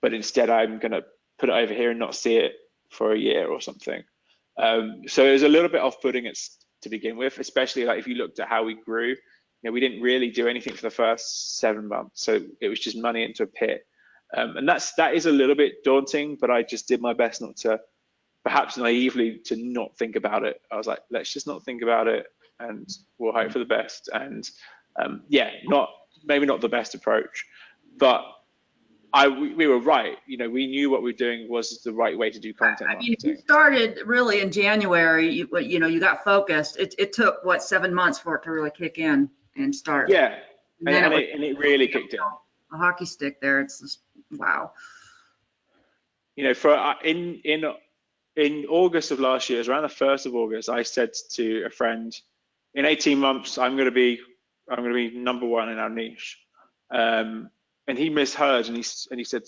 but instead I'm going to put it over here and not see it for a year or something. So it was a little bit off-putting to begin with, especially like if you looked at how we grew. We didn't really do anything for the first 7 months, so it was just money into a pit. And that is a little bit daunting, but I just did my best not to, perhaps naively, to not think about it. I was like, let's just not think about it, and we'll hope for the best. And yeah, maybe not the best approach, but we were right. We knew what we were doing was the right way to do content marketing. If you started really in January, you got focused. It took what, 7 months for it to really kick in and start. Yeah, and it really kicked in. A hockey stick there. It's just, wow. For in August of last year, it was around the 1st of August, I said to a friend, in 18 months, I'm going to be number 1 in our niche. And he misheard, and he said,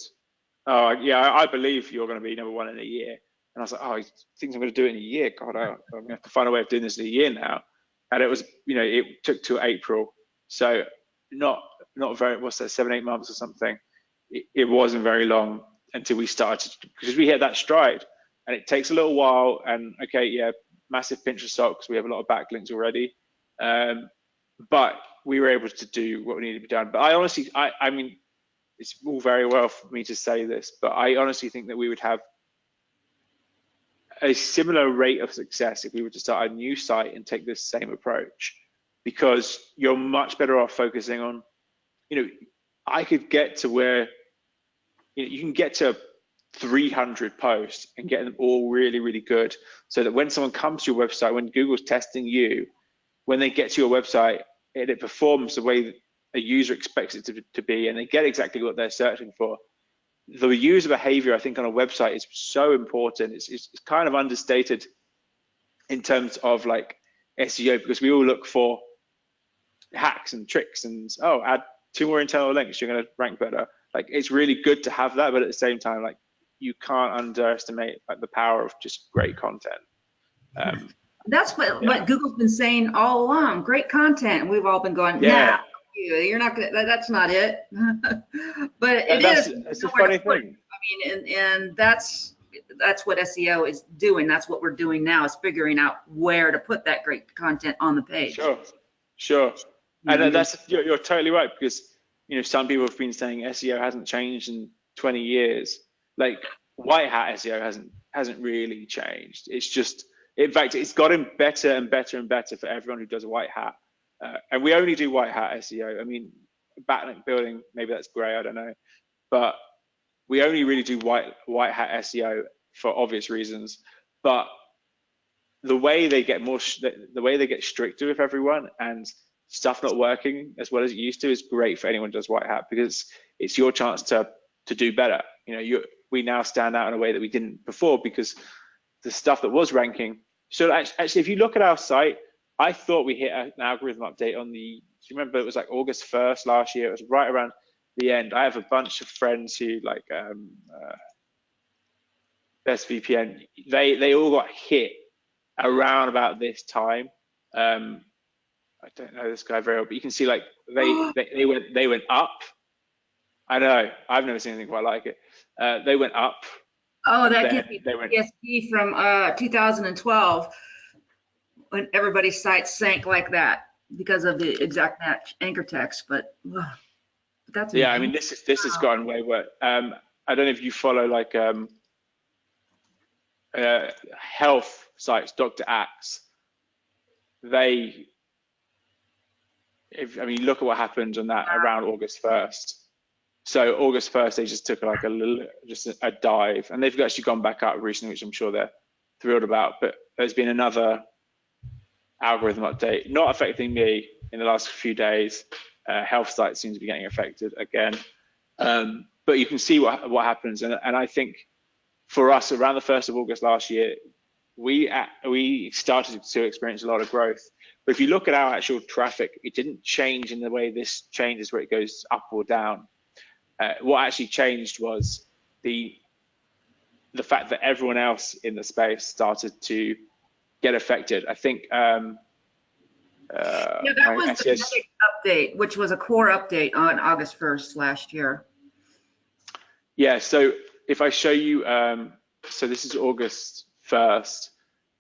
oh yeah, I believe you're going to be number 1 in a year. And I was like, oh, he thinks I'm going to do it in a year. God, I'm going to have to find a way of doing this in a year now. And it was, it took till April. So not very, what's that, 7-8 months or something. It wasn't very long until we started, because we hit that stride, and it takes a little while. And okay, yeah, massive pinch of salt, because we have a lot of backlinks already. But we were able to do what we needed to be done. But I honestly, I mean, it's all very well for me to say this, but I honestly think that we would have a similar rate of success if we were to start a new site and take this same approach, because you're much better off focusing on, I could get to where, you can get to 300 posts and get them all really, really good, so that when someone comes to your website, when Google's testing you, when they get to your website, it performs the way a user expects it to be, and they get exactly what they're searching for. The user behavior, I think, on a website is so important. It's kind of understated in terms of like SEO, because we all look for hacks and tricks and, oh, add 2 more internal links, you're going to rank better. Like, it's really good to have that, but at the same time, like, you can't underestimate like the power of just great content. That's what Google's been saying all along. Great content, and we've all been going, nah, you're not gonna. That's not it. But it is. It's a funny thing. I mean, and that's what SEO is doing. That's what we're doing now, is figuring out where to put that great content on the page. Sure. And that's, you're totally right, because some people have been saying SEO hasn't changed in 20 years. Like, white hat SEO hasn't really changed. It's just, in fact, it's gotten better and better and better for everyone who does a white hat. And we only do white hat SEO. I mean, backlink building, maybe that's grey, I don't know. But we only really do white hat SEO for obvious reasons. But the way they get stricter with everyone, and stuff not working as well as it used to, is great for anyone who does white hat, because it's your chance to do better. We now stand out in a way that we didn't before, because the stuff that was ranking. So actually, if you look at our site, I thought we hit an algorithm update on do you remember, it was like August 1st last year. It was right around the end. I have a bunch of friends who like Best VPN. They all got hit around about this time. I don't know this guy very well, but you can see like they went up. I know, I've never seen anything quite like it. They went up. Oh, that gives me PSP from 2012, when everybody's sites sank like that because of the exact match anchor text. But that's I mean, this has gotten way worse. I don't know if you follow like health sites, Dr. Axe. I mean, look at what happened on that around August 1st. So August 1st, they just took like a dive, and they've actually gone back up recently, which I'm sure they're thrilled about. But there's been another algorithm update, not affecting me in the last few days. Health sites seem to be getting affected again. But you can see what happens, and I think for us around the 1st of August last year, we started to experience a lot of growth. But if you look at our actual traffic, it didn't change in the way this changes, where it goes up or down. What actually changed was the fact that everyone else in the space started to get affected. I think yeah, that was the Medic update, which was a core update on August 1st last year. Yeah, so if I show you, so this is August 1st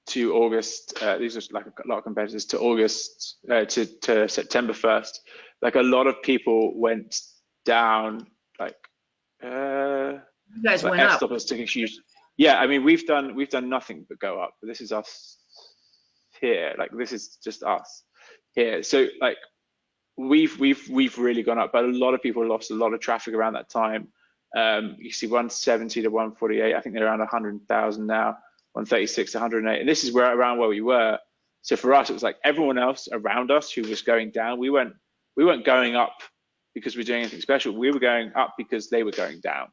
to August, these are like a lot of competitors, to August, to September 1st. Like a lot of people went down, like, you guys so went up. Yeah, I mean, we've done nothing but go up, but this is us here, like this is just us here. So like we've really gone up, but a lot of people lost a lot of traffic around that time. You see 170 to 148, I think they're around 100,000 now, 136 to 108, and this is around where we were. So for us, it was like everyone else around us who was going down, we weren't going up because we're doing anything special. We were going up because they were going down.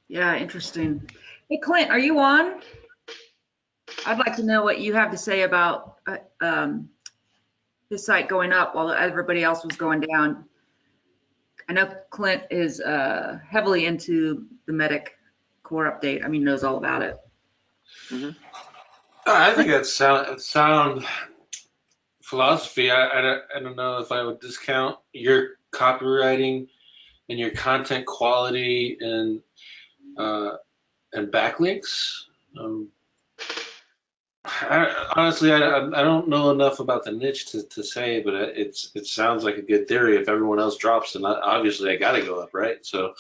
Yeah, interesting. Hey, Clint, are you on? I'd like to know what you have to say about this site going up while everybody else was going down. I know Clint is heavily into the Medic core update. I mean, knows all about it. Mm-hmm. I think that's sound philosophy. I don't know if I would discount your copywriting and your content quality and backlinks. Honestly, I don't know enough about the niche to say, but it sounds like a good theory. If everyone else drops, then obviously I got to go up, right? So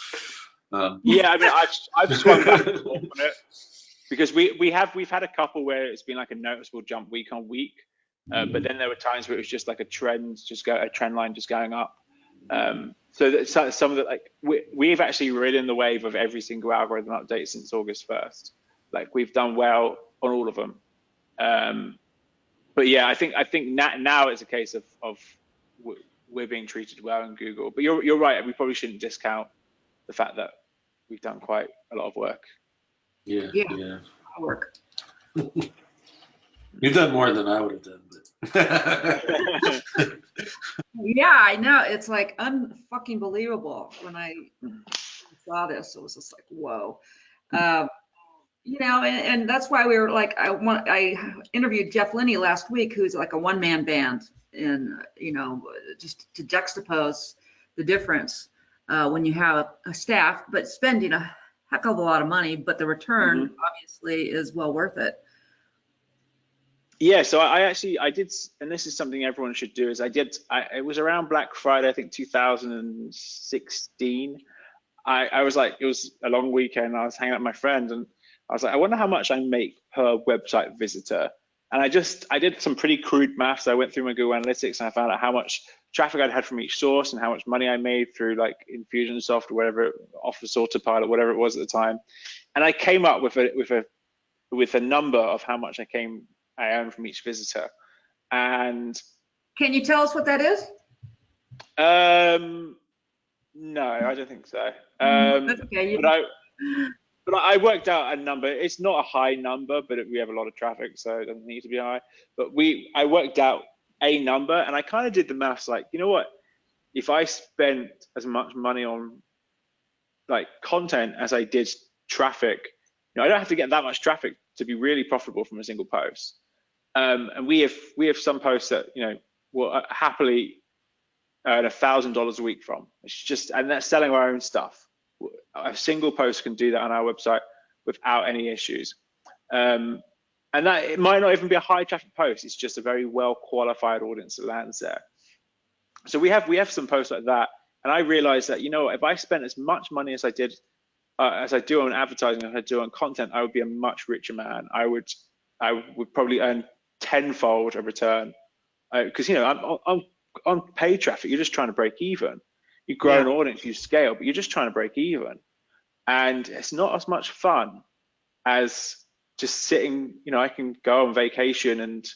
yeah, I mean, I've swung back and forth on it because we've had a couple where it's been like a noticeable jump week on week, but then there were times where it was just like a trend line just going up. So that some of the, like we've actually ridden the wave of every single algorithm update since August 1st. Like we've done well on all of them. But yeah, I think now it's a case of we're being treated well in Google. But you're right. We probably shouldn't discount the fact that we've done quite a lot of work. Yeah. Work. You've done more than I would have done. But Yeah, I know. It's like unfucking believable. When I saw this, it was just like, whoa. You know, and that's why we were like, I interviewed Jeff Linney last week, who's like a one-man band, and you know, just to juxtapose the difference when you have a staff, but spending a heck of a lot of money, but the return obviously is well worth it. Yeah, so I did, and this is something everyone should do, is it was around Black Friday, I think 2016. I was like, it was a long weekend, I was hanging out with my friend, and I was like, I wonder how much I make per website visitor. And I did some pretty crude maths. I went through my Google Analytics and I found out how much traffic I'd had from each source and how much money I made through like Infusionsoft or whatever, Office Autopilot, whatever it was at the time. And I came up with a number of how much I earned from each visitor. And can you tell us what that is? No, I don't think so. That's okay. But I worked out a number. It's not a high number, but we have a lot of traffic, so it doesn't need to be high. But I worked out a number, and I kind of did the maths like, you know what? If I spent as much money on like content as I did traffic, you know, I don't have to get that much traffic to be really profitable from a single post. And we have some posts that, you know, will happily earn $1,000 a week from. It's just, and that's selling our own stuff. A single post can do that on our website without any issues. And that it might not even be a high traffic post. It's just a very well qualified audience that lands there. So we have some posts like that. And I realized that, you know, if I spent as much money as I do on advertising, as I do on content, I would be a much richer man. I would probably earn tenfold a return because on paid traffic, you're just trying to break even. You grow an audience, you scale, but you're just trying to break even. And it's not as much fun as just sitting, I can go on vacation, and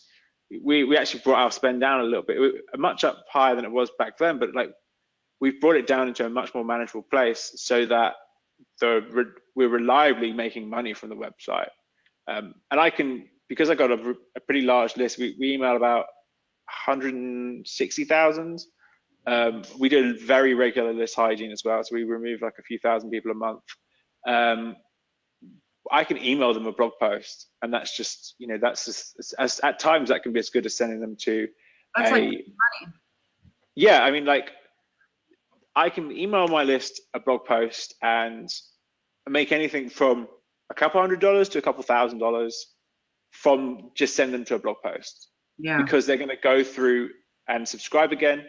we actually brought our spend down a little bit, much up higher than it was back then, but like we've brought it down into a much more manageable place so that we're reliably making money from the website. And I can, because I got a pretty large list, we email about 160,000. We do very regular list hygiene as well, so we remove like a few thousand people a month. I can email them a blog post, and that's just, that's just, as at times that can be as good as sending them to That's like money. Yeah, I mean, like I can email my list a blog post and make anything from a couple $100 to a couple $1,000 from just send them to a blog post. Yeah. Because they're going to go through and subscribe again,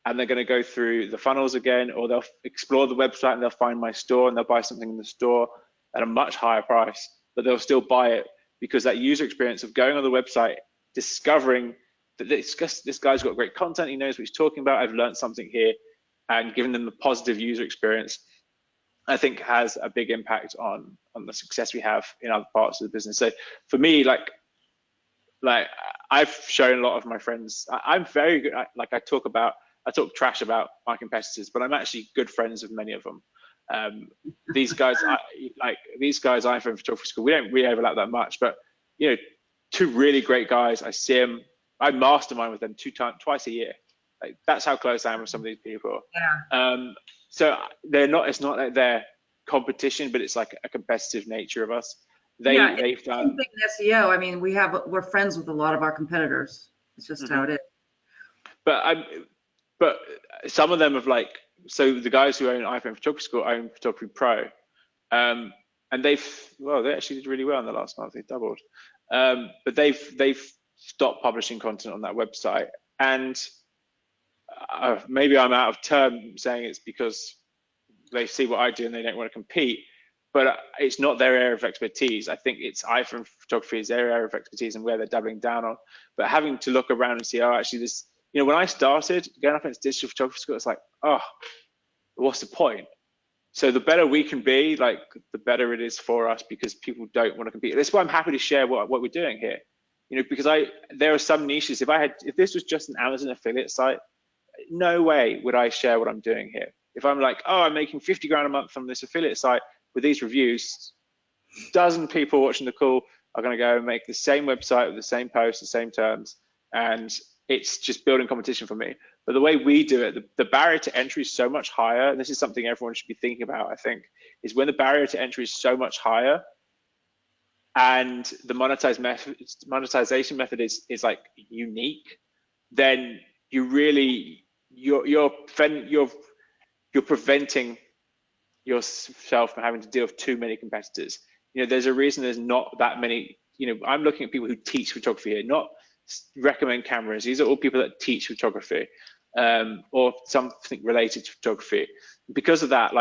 and they're going to go through the funnels again, or they'll explore the website and they'll find my store and they'll buy something in the store at a much higher price, but they'll still buy it because that user experience of going on the website, discovering that this guy's got great content, he knows what he's talking about, I've learned something here, and giving them the positive user experience, I think has a big impact on the success we have in other parts of the business. So for me, like I've shown a lot of my friends, I'm very good. I talk trash about my competitors, but I'm actually good friends with many of them. These guys, iPhone Photography School, we don't really overlap that much, but two really great guys. I see them, I mastermind with them twice a year. Like that's how close I am with some of these people. Yeah. So it's not like they're competition, but it's like a competitive nature of us. They've done in SEO. I mean, we're friends with a lot of our competitors. It's just how it is. But some of them have so the guys who own iPhone Photography School own Photography Pro, and they actually did really well in the last month. They doubled, but they've stopped publishing content on that website, and maybe I'm out of term saying it's because they see what I do and they don't want to compete, but it's not their area of expertise. I think it's iPhone photography is their area of expertise and where they're doubling down on. But having to look around and see, actually this, when I started going up into digital photography school, it's like, what's the point? So the better we can be, the better it is for us, because people don't want to compete. That's why I'm happy to share what we're doing here. Because there are some niches. If this was just an Amazon affiliate site, no way would I share what I'm doing here. If I'm like, I'm making 50 grand a month from this affiliate site with these reviews, dozen people watching the call are going to go and make the same website with the same posts, the same terms, and it's just building competition for me. But the way we do it, the barrier to entry is so much higher, and this is something everyone should be thinking about, I think, is when the barrier to entry is so much higher and the monetization method is like unique, then you're preventing yourself from having to deal with too many competitors. There's a reason there's not that many. I'm looking at people who teach photography here, not recommend cameras. These are all people that teach photography, or something related to photography. Because of that,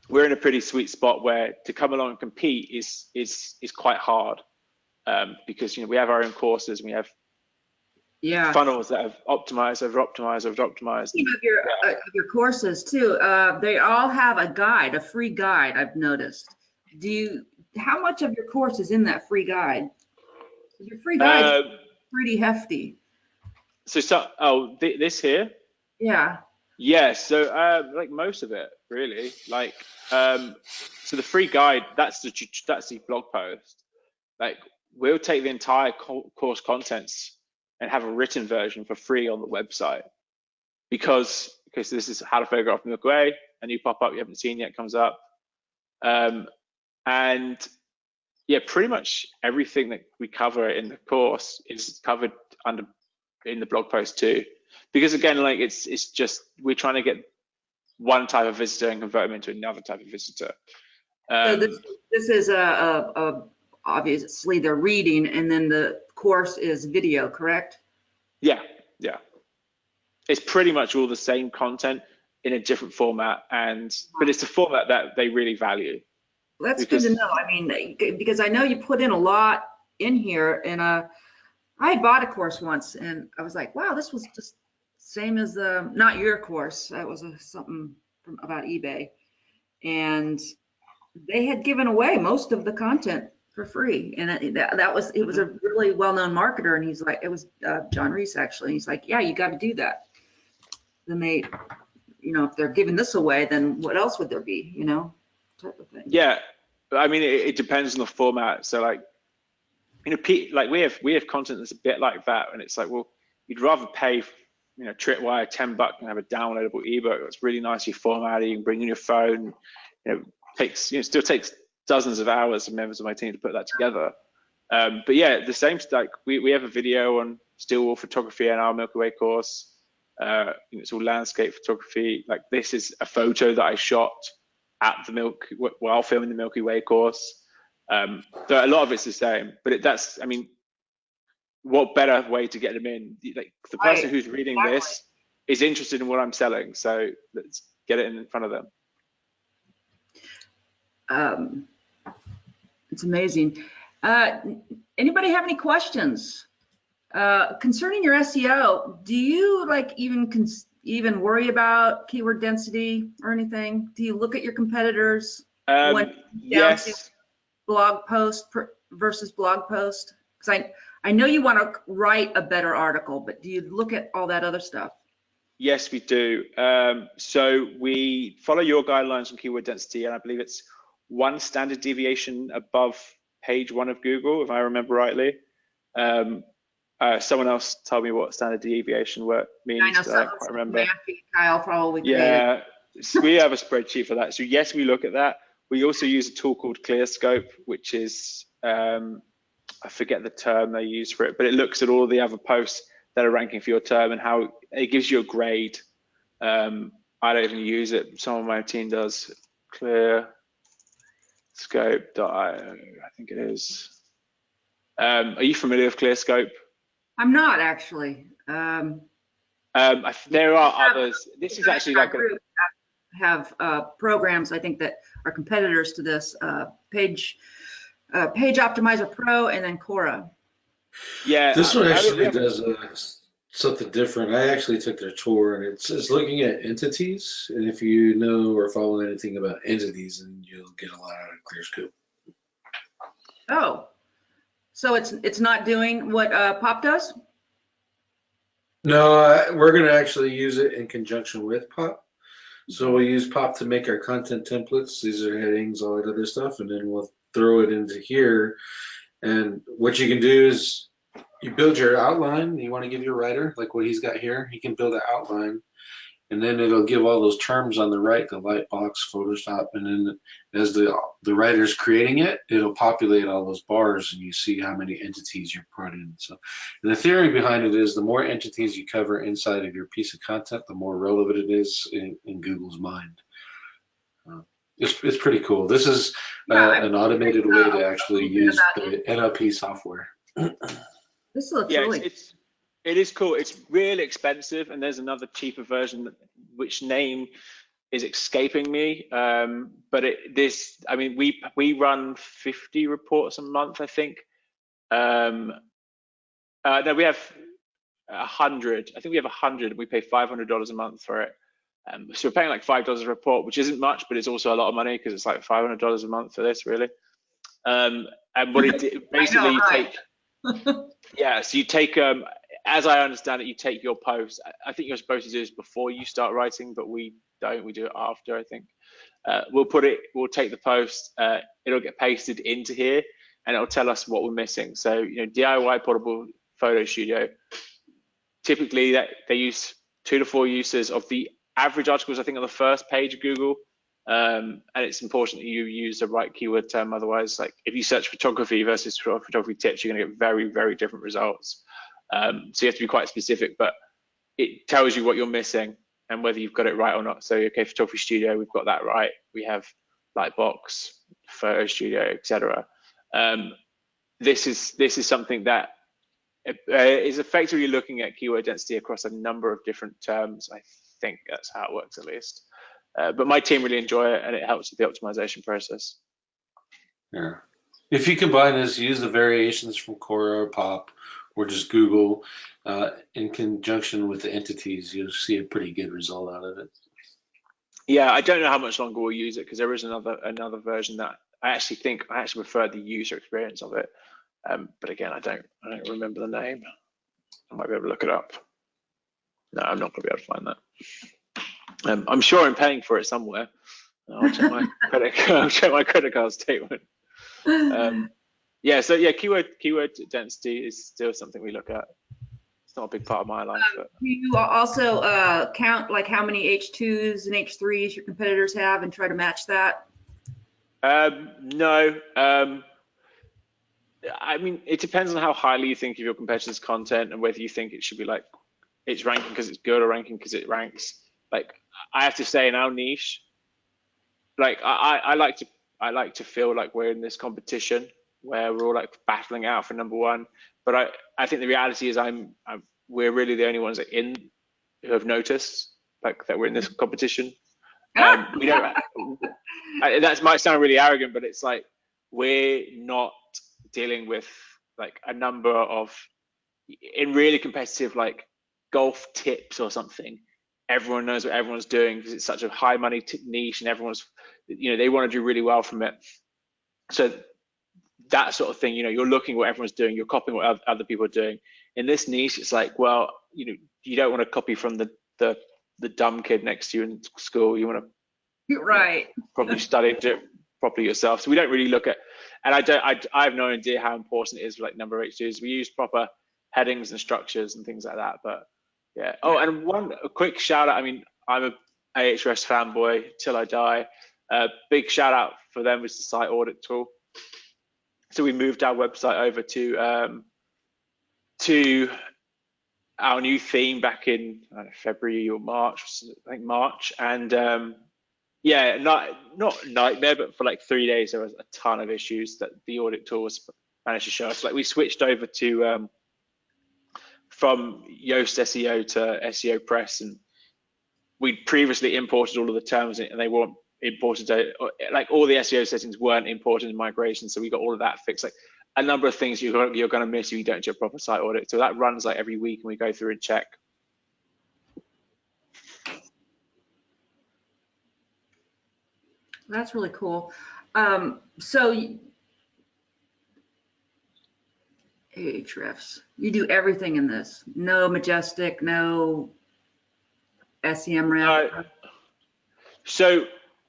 we're in a pretty sweet spot where to come along and compete is quite hard, because we have our own courses and we have funnels that have optimized over optimized over optimized. Of your courses too, they all have a free guide. I've noticed. How much of your course is in that free guide? Your free guide is pretty hefty. This here? Yeah. Yeah. So most of it really. So the free guide, that's the blog post. We'll take the entire course contents and have a written version for free on the website, because this is how to photograph the Milky Way, a new pop-up you haven't seen yet comes up, and pretty much everything that we cover in the course is covered in the blog post too, because again, it's just we're trying to get one type of visitor and convert them into another type of visitor. So this is obviously they're reading, and then the course is video, correct? Yeah. It's pretty much all the same content in a different format, but it's a format that they really value. Well, that's good to know. I mean, because I know you put in a lot in here, and I had bought a course once and I was like, wow, this was just same as not your course. That was something about eBay. And they had given away most of the content for free. And it was a really well-known marketer. And he's like, it was John Reese actually. He's like, yeah, you got to do that. Then they, if they're giving this away, then what else would there be, type of thing. Yeah, I mean, it depends on the format. So like, like we have content that's a bit like that, and it's like, well, you'd rather pay, Tripwire $10 and have a downloadable ebook that's really nicely formatted. You can bring in your phone. Still takes dozens of hours for members of my team to put that together. But yeah, the same. Like we have a video on still wall photography in our Milky Way course. It's all landscape photography. Like this is a photo that I shot at while filming the Milky Way course. So a lot of it's the same, but what better way to get them in? Like the person who's reading this is interested in what I'm selling, so let's get it in front of them. It's amazing. Anybody have any questions concerning your SEO? Do you like even worry about keyword density or anything? Do you look at your competitors? Yes. Blog post versus blog post? Because I know you want to write a better article, but do you look at all that other stuff? Yes, we do. So we follow your guidelines on keyword density, and I believe it's 1 standard deviation above page 1 of Google, if I remember rightly. Someone else told me what standard deviation means. I know, I don't quite remember. Kyle probably. Yeah, so we have a spreadsheet for that. So yes, we look at that. We also use a tool called ClearScope, which is, I forget the term they use for it, but it looks at all the other posts that are ranking for your term and how it gives you a grade. I don't even use it. Some of my team does. ClearScope.io, I think it is. Are you familiar with ClearScope? I'm not actually. There are others. This is actually like have programs, I think, that are competitors to this, Page Optimizer Pro and then Cora. Yeah, this one actually does something different. I actually took their tour, and it's looking at entities. And if you know or follow anything about entities, then you'll get a lot out of ClearScope. Oh, so it's not doing what Pop does? No, we're going to actually use it in conjunction with Pop. So we'll use Pop to make our content templates. These are headings, all that other stuff, and then we'll throw it into here. And what you can do is you build your outline. You want to give your writer, like what he's got here, he can build an outline, and then it'll give all those terms on the right, the Lightbox, Photoshop, and then as the writer's creating it, it'll populate all those bars, and you see how many entities you're put in. So and the theory behind it is the more entities you cover inside of your piece of content, the more relevant it is in Google's mind. It's pretty cool. This is an automated way to actually use the NLP software. This looks really. It is cool. It's really expensive, and there's another cheaper version, which name is escaping me. But we run 50 reports a month, I think. No, we have 100. I think we have 100. We pay $500 a month for it. So we're paying like $5 a report, which isn't much, but it's also a lot of money because it's like $500 a month for this, really. And what it basically you take. Yeah, so you take, as I understand it, you take your post. I think you're supposed to do this before you start writing, but we don't. We do it after, I think. We'll take the post. It'll get pasted into here, and it'll tell us what we're missing. So, DIY portable photo studio. Typically, they use 2 to 4 uses of the average articles, I think, on the first page of Google. And it's important that you use the right keyword term. Otherwise, like if you search photography versus photography tips, you're going to get very, very different results. So you have to be quite specific, but it tells you what you're missing and whether you've got it right or not. So, okay, photography studio, we've got that right. We have Lightbox, photo studio, etc. This is something that is effectively looking at keyword density across a number of different terms. I think that's how it works, at least. But my team really enjoy it, and it helps with the optimization process. Yeah. If you combine this, use the variations from Cora or Pop, or just Google in conjunction with the entities, you'll see a pretty good result out of it. Yeah, I don't know how much longer we'll use it because there is another version that I actually prefer the user experience of it. But again, I don't remember the name. I might be able to look it up. No, I'm not going to be able to find that. I'm sure I'm paying for it somewhere. I'll check my credit card statement. Yeah, so yeah, keyword density is still something we look at. It's not a big part of my life. But. Do you also count like how many H2s and H3s your competitors have and try to match that? No. I mean, it depends on how highly you think of your competitor's content and whether you think it should be like it's ranking because it's good or ranking because it ranks. Like I have to say, in our niche, like I like to feel like we're in this competition where we're all like battling out for number one. But I think the reality is we're really the only ones who have noticed like that we're in this competition. We don't. That might sound really arrogant, but it's like we're not dealing with like a number of in really competitive like golf tips or something. Everyone knows what everyone's doing because it's such a high money niche and everyone's, they want to do really well from it. So that sort of thing, you're looking at what everyone's doing, you're copying what other people are doing. In this niche, it's like, well, you don't want to copy from the dumb kid next to you in school. You want to right. Probably study it properly yourself. So we don't really look at, and I have no idea how important it is for like number of H2s. We use proper headings and structures and things like that, but yeah. Oh, and a quick shout out. I mean, I'm a Ahrefs fanboy till I die. Big shout out for them was the site audit tool. So we moved our website over to our new theme back in February or March, I think March, and yeah, not nightmare, but for like 3 days there was a ton of issues that the audit tools managed to show us. Like we switched over to from Yoast SEO to SEO Press, and we'd previously imported all of the terms and they weren't imported. Like all the SEO settings weren't imported in migration, so we got all of that fixed. Like a number of things you're going to miss if you don't do a proper site audit. So that runs like every week, and we go through and check. That's really cool. So Ahrefs, you do everything in this. No Majestic, no SEM rep. So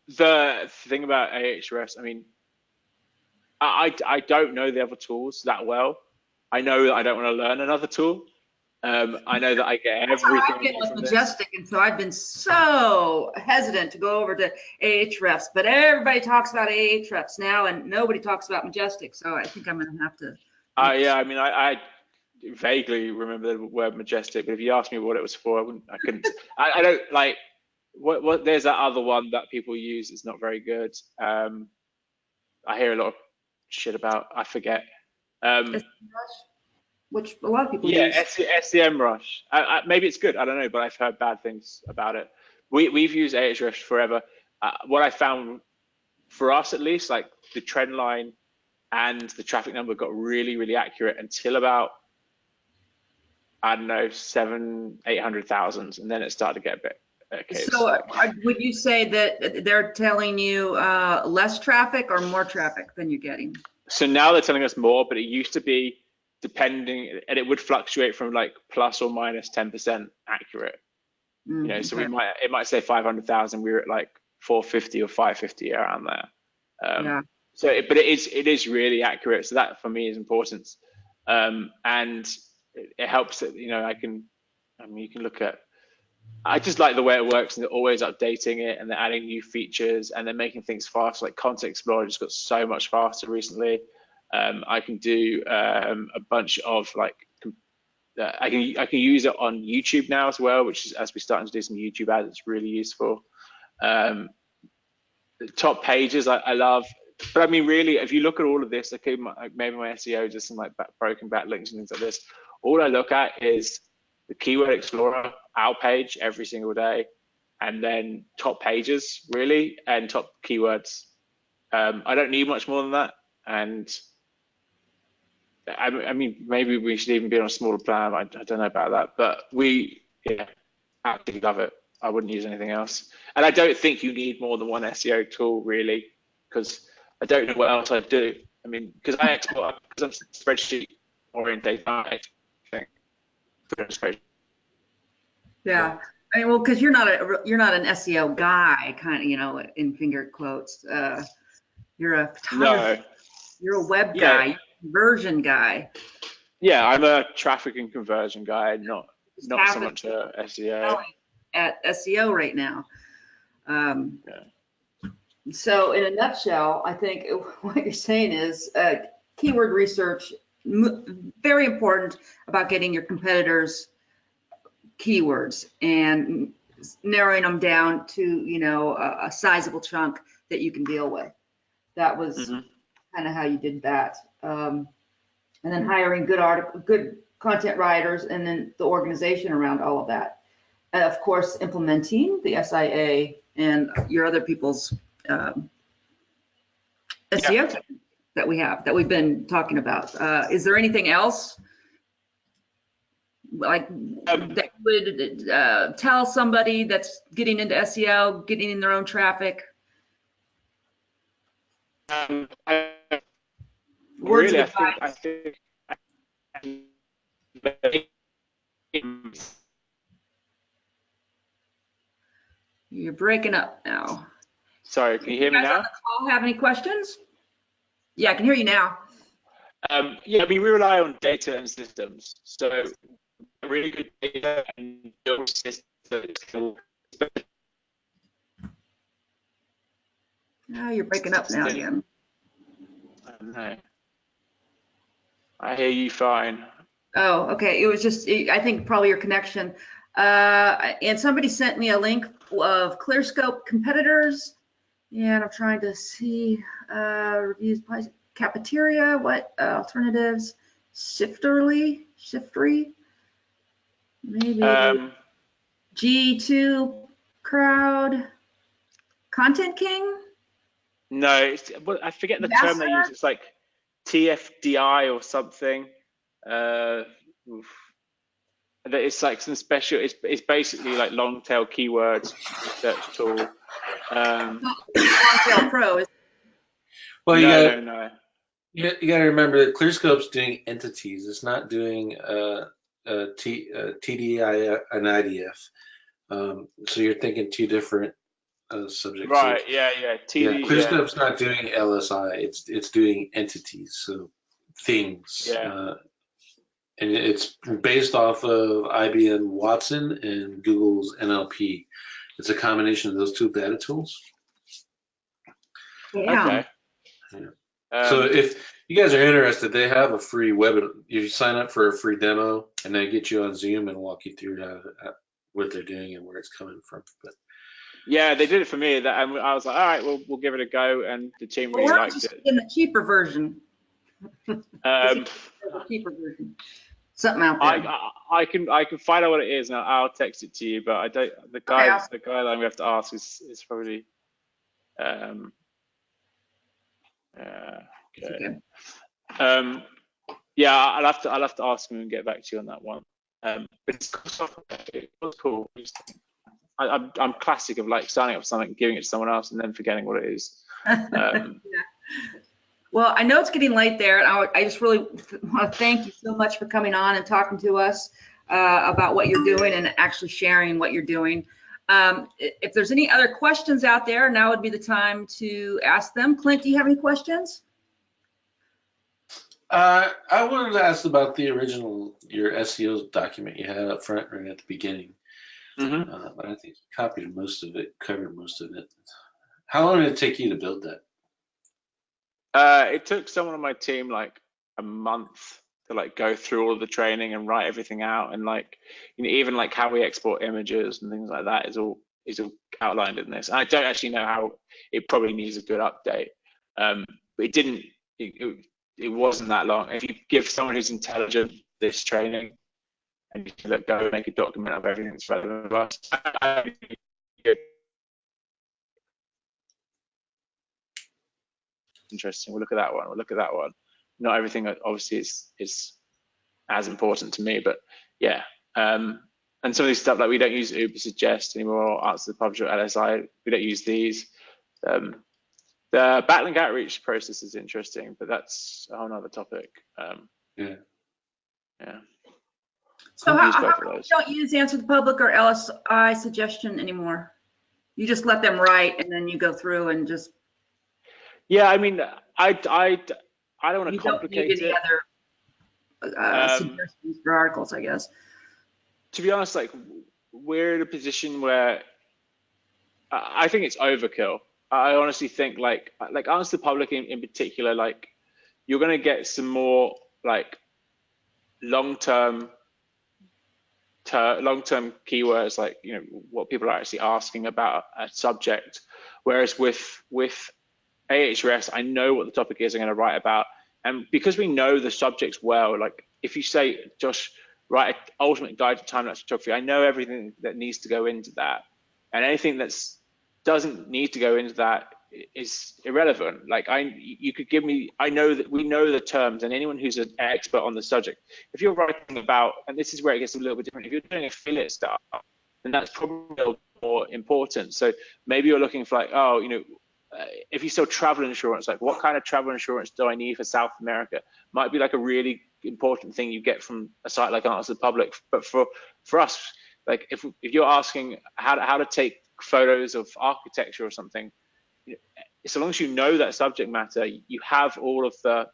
the thing about Ahrefs, I mean, I don't know the other tools that well. I know that I don't want to learn another tool. I know that I get everything. That's how I get with Majestic, and so I've been so hesitant to go over to Ahrefs, but everybody talks about Ahrefs now, and nobody talks about Majestic. So I think I'm going to have to. Yeah, I mean, I vaguely remember the word Majestic, but if you asked me what it was for, I couldn't. I don't like what. There's that other one that people use. It's not very good. I hear a lot of shit about. I forget. Which a lot of people use. Yeah, SEMrush. Maybe it's good. I don't know, but I've heard bad things about it. We've used Ahrefs forever. What I found, for us at least, like the trend line and the traffic number got really, really accurate until about, I don't know, 700,000-800,000, and then it started to get a bit. Okay, so would you say that they're telling you less traffic or more traffic than you're getting? So now they're telling us more, but it used to be depending, and it would fluctuate from like plus or minus 10% accurate. So it might say 500,000. We were at like 450 or 550 around there. Yeah. So, but it is really accurate. So that for me is important, and it helps that you can look at. I just like the way it works, and they're always updating it, and they're adding new features, and they're making things faster. Like Content Explorer just got so much faster recently. I can do a bunch of like. I can use it on YouTube now as well, which is as we're starting to do some YouTube ads, it's really useful. The top pages I love. But I mean, really, if you look at all of this, okay, maybe my SEO just some like broken backlinks and things like this. All I look at is the Keyword Explorer, our page every single day, and then top pages really, and top keywords. I don't need much more than that, and I mean, maybe we should even be on a smaller plan. I don't know about that, but we, yeah, absolutely love it. I wouldn't use anything else. And I don't think you need more than one SEO tool, really, because I don't know what else I'd do. I mean, because I export, because I'm spreadsheet oriented, I think. Yeah. I mean, well, because you're not an SEO guy, kind of, you know, in finger quotes. You're a photographer. No. You're a web Yeah. guy. You're a conversion guy. Yeah, I'm a traffic and conversion guy, not so much a SEO. At SEO right now. Yeah. So in a nutshell, I think what you're saying is keyword research, very important about getting your competitors' keywords and narrowing them down to, you know, a sizable chunk that you can deal with. That was kind of how you did that. And then hiring good content writers, and then the organization around all of that. And of course, implementing the SIA and your other people's SEO techniques that we've been talking about. Is there anything else like that would tell somebody that's getting into SEO, getting in their own traffic? Words of advice. I think You're breaking up now. Sorry, can you hear me now? On the call have any questions? Yeah, I can hear you now. Yeah, I mean, we rely on data and systems. So really good data and build systems. Oh, you're breaking up now again. I don't know. I hear you fine. Oh, okay. It was just, I think probably your connection. And somebody sent me a link of ClearScope competitors, and I'm trying to see reviews by cafeteria, what alternatives, Shiftery, maybe G2 crowd, Content King. No, well, I forget the term they use. It's like TFDI or something. It's like some special. It's basically like long tail keywords research tool. Long tail pro. Well, you got to remember that ClearScope's doing entities. It's not doing TDI and IDF. So you're thinking two different subjects. Right. Yeah. ClearScope's not doing LSI. It's doing entities. So things. Yeah. And it's based off of IBM Watson and Google's NLP. It's a combination of those two data tools. Yeah. Okay. So if you guys are interested, they have a free webinar. You sign up for a free demo, and they get you on Zoom and walk you through what they're doing and where it's coming from. But yeah, they did it for me. And I was like, all right, we'll give it a go, and the team really liked it. In the cheaper version. Cheaper version. Something out there. I can find out what it is, and I'll text it to you. But I don't. The guy that I'm gonna have to ask is probably. Okay. Yeah, I'll have to ask him and get back to you on that one. But it was cool. I'm classic of like signing up for something, giving it to someone else, and then forgetting what it is. Yeah. Well, I know it's getting late there, and I just really want to thank you so much for coming on and talking to us about what you're doing and actually sharing what you're doing. If there's any other questions out there, now would be the time to ask them. Clint, do you have any questions? I wanted to ask about the original, your SEO document you had up front right at the beginning. But I think you copied most of it, covered most of it. How long did it take you to build that? It took someone on my team like a month to like go through all of the training and write everything out, and like, you know, even like how we export images and things like that is all outlined in this. And I don't actually know how. It probably needs a good update, but it didn't. It wasn't that long. If you give someone who's intelligent this training, and you can go and make a document of everything that's relevant to us. Interesting. We'll look at that one. not everything obviously is as important to me, but yeah. And some of these stuff, like we don't use Uber Suggest anymore, or Answer the Publisher, LSI, we don't use these. The backlink outreach process is interesting, but that's a whole nother topic. Yeah. So how come you don't use Answer the Public or LSI suggestion anymore? You just let them write and then you go through and just. Yeah, I mean, I don't want to complicate it. You don't need any other suggestions for articles, I guess. To be honest, like we're in a position where I think it's overkill. I honestly think like Answer the Public in particular, like you're going to get some more like long-term keywords, like what people are actually asking about a subject. Whereas with Ahrefs, I know what the topic is I'm going to write about, and because we know the subjects well, like if you say, Josh, write an ultimate guide to time-lapse photography, I know everything that needs to go into that, and anything that doesn't need to go into that is irrelevant. Like you could give me, I know that we know the terms, and anyone who's an expert on the subject, if you're writing about, and this is where it gets a little bit different, if you're doing affiliate stuff, then that's probably more important. So maybe you're looking for like, oh, if you sell travel insurance, like what kind of travel insurance do I need for South America? Might be like a really important thing you get from a site like Answer the Public. But for us, like if you're asking how to take photos of architecture or something, so long as you know that subject matter, you have all of the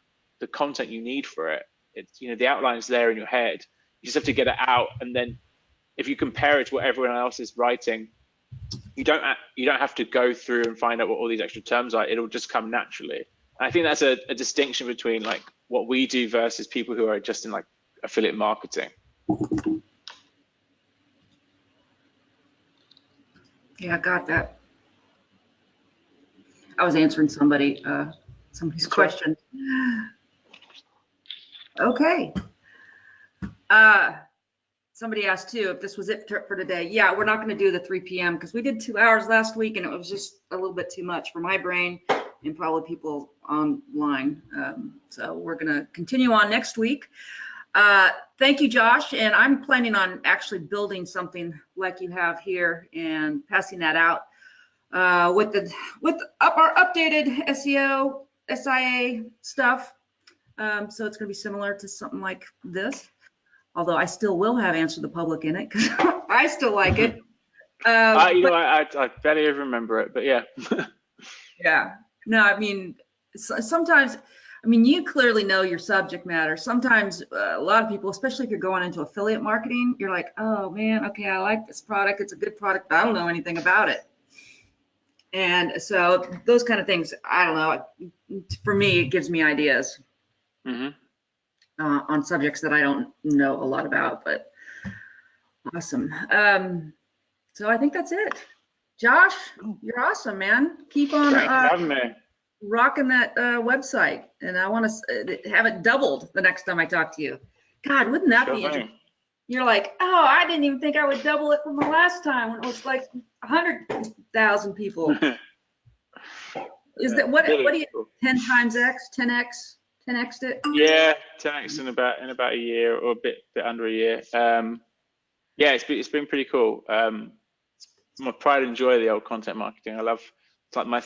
content you need for it. It's the outline's there in your head. You just have to get it out, and then if you compare it to what everyone else is writing, you don't have to go through and find out what all these extra terms are. It'll just come naturally. And I think that's a distinction between like what we do versus people who are just in like affiliate marketing. Yeah, I got that. I was answering somebody's question. Okay. Somebody asked too if this was it for today. Yeah, we're not going to do the 3 p.m. because we did 2 hours last week and it was just a little bit too much for my brain and probably people online. So we're going to continue on next week. Thank you, Josh. And I'm planning on actually building something like you have here and passing that out with our updated SEO, SIA stuff. So it's going to be similar to something like this. Although I still will have Answer the Public in it because I still like it. I barely even remember it, but yeah. Yeah. No, I mean, sometimes, I mean, you clearly know your subject matter. Sometimes a lot of people, especially if you're going into affiliate marketing, you're like, oh man, okay, I like this product. It's a good product, but I don't know anything about it. And so those kind of things, I don't know. For me, it gives me ideas. Mm-hmm. On subjects that I don't know a lot about, but awesome. So I think that's it. Josh, you're awesome, man. Keep on rocking that website, and I want to have it doubled the next time I talk to you. God, wouldn't that be interesting? You're like, oh, I didn't even think I would double it from the last time when it was like 100,000 people. Is that what do you 10 times X, 10X? 10x'd it? Yeah, 10x in about a year or a bit under a year. Yeah, it's been pretty cool. It's my pride and joy of the old content marketing. It's like my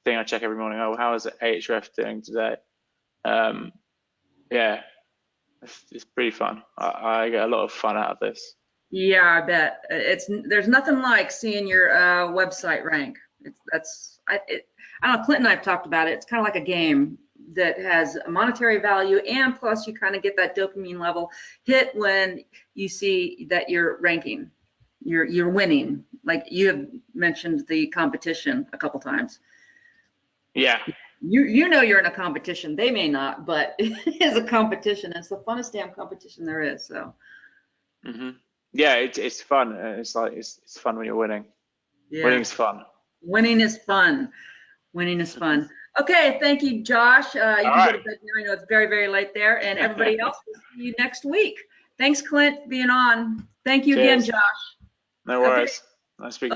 thing I check every morning. Oh, how is Ahrefs doing today? Yeah, it's pretty fun. I get a lot of fun out of this. Yeah, I bet. There's nothing like seeing your website rank. I don't know, Clint and I've talked about it. It's kind of like a game that has a monetary value, and plus you kind of get that dopamine level hit when you see that you're ranking, you're winning. Like you have mentioned the competition a couple times. Yeah. You know you're in a competition. They may not, but it is a competition. It's the funnest damn competition there is. So. Mm-hmm. Yeah, it's fun. It's like it's fun when you're winning. Yeah. Winning's fun. Winning is fun. Winning is fun. Okay, thank you, Josh. You can go to bed now. I know it's very, very late there. And everybody else, we'll see you next week. Thanks, Clint, for being on. Thank you again, Josh. No worries. Nice speaking.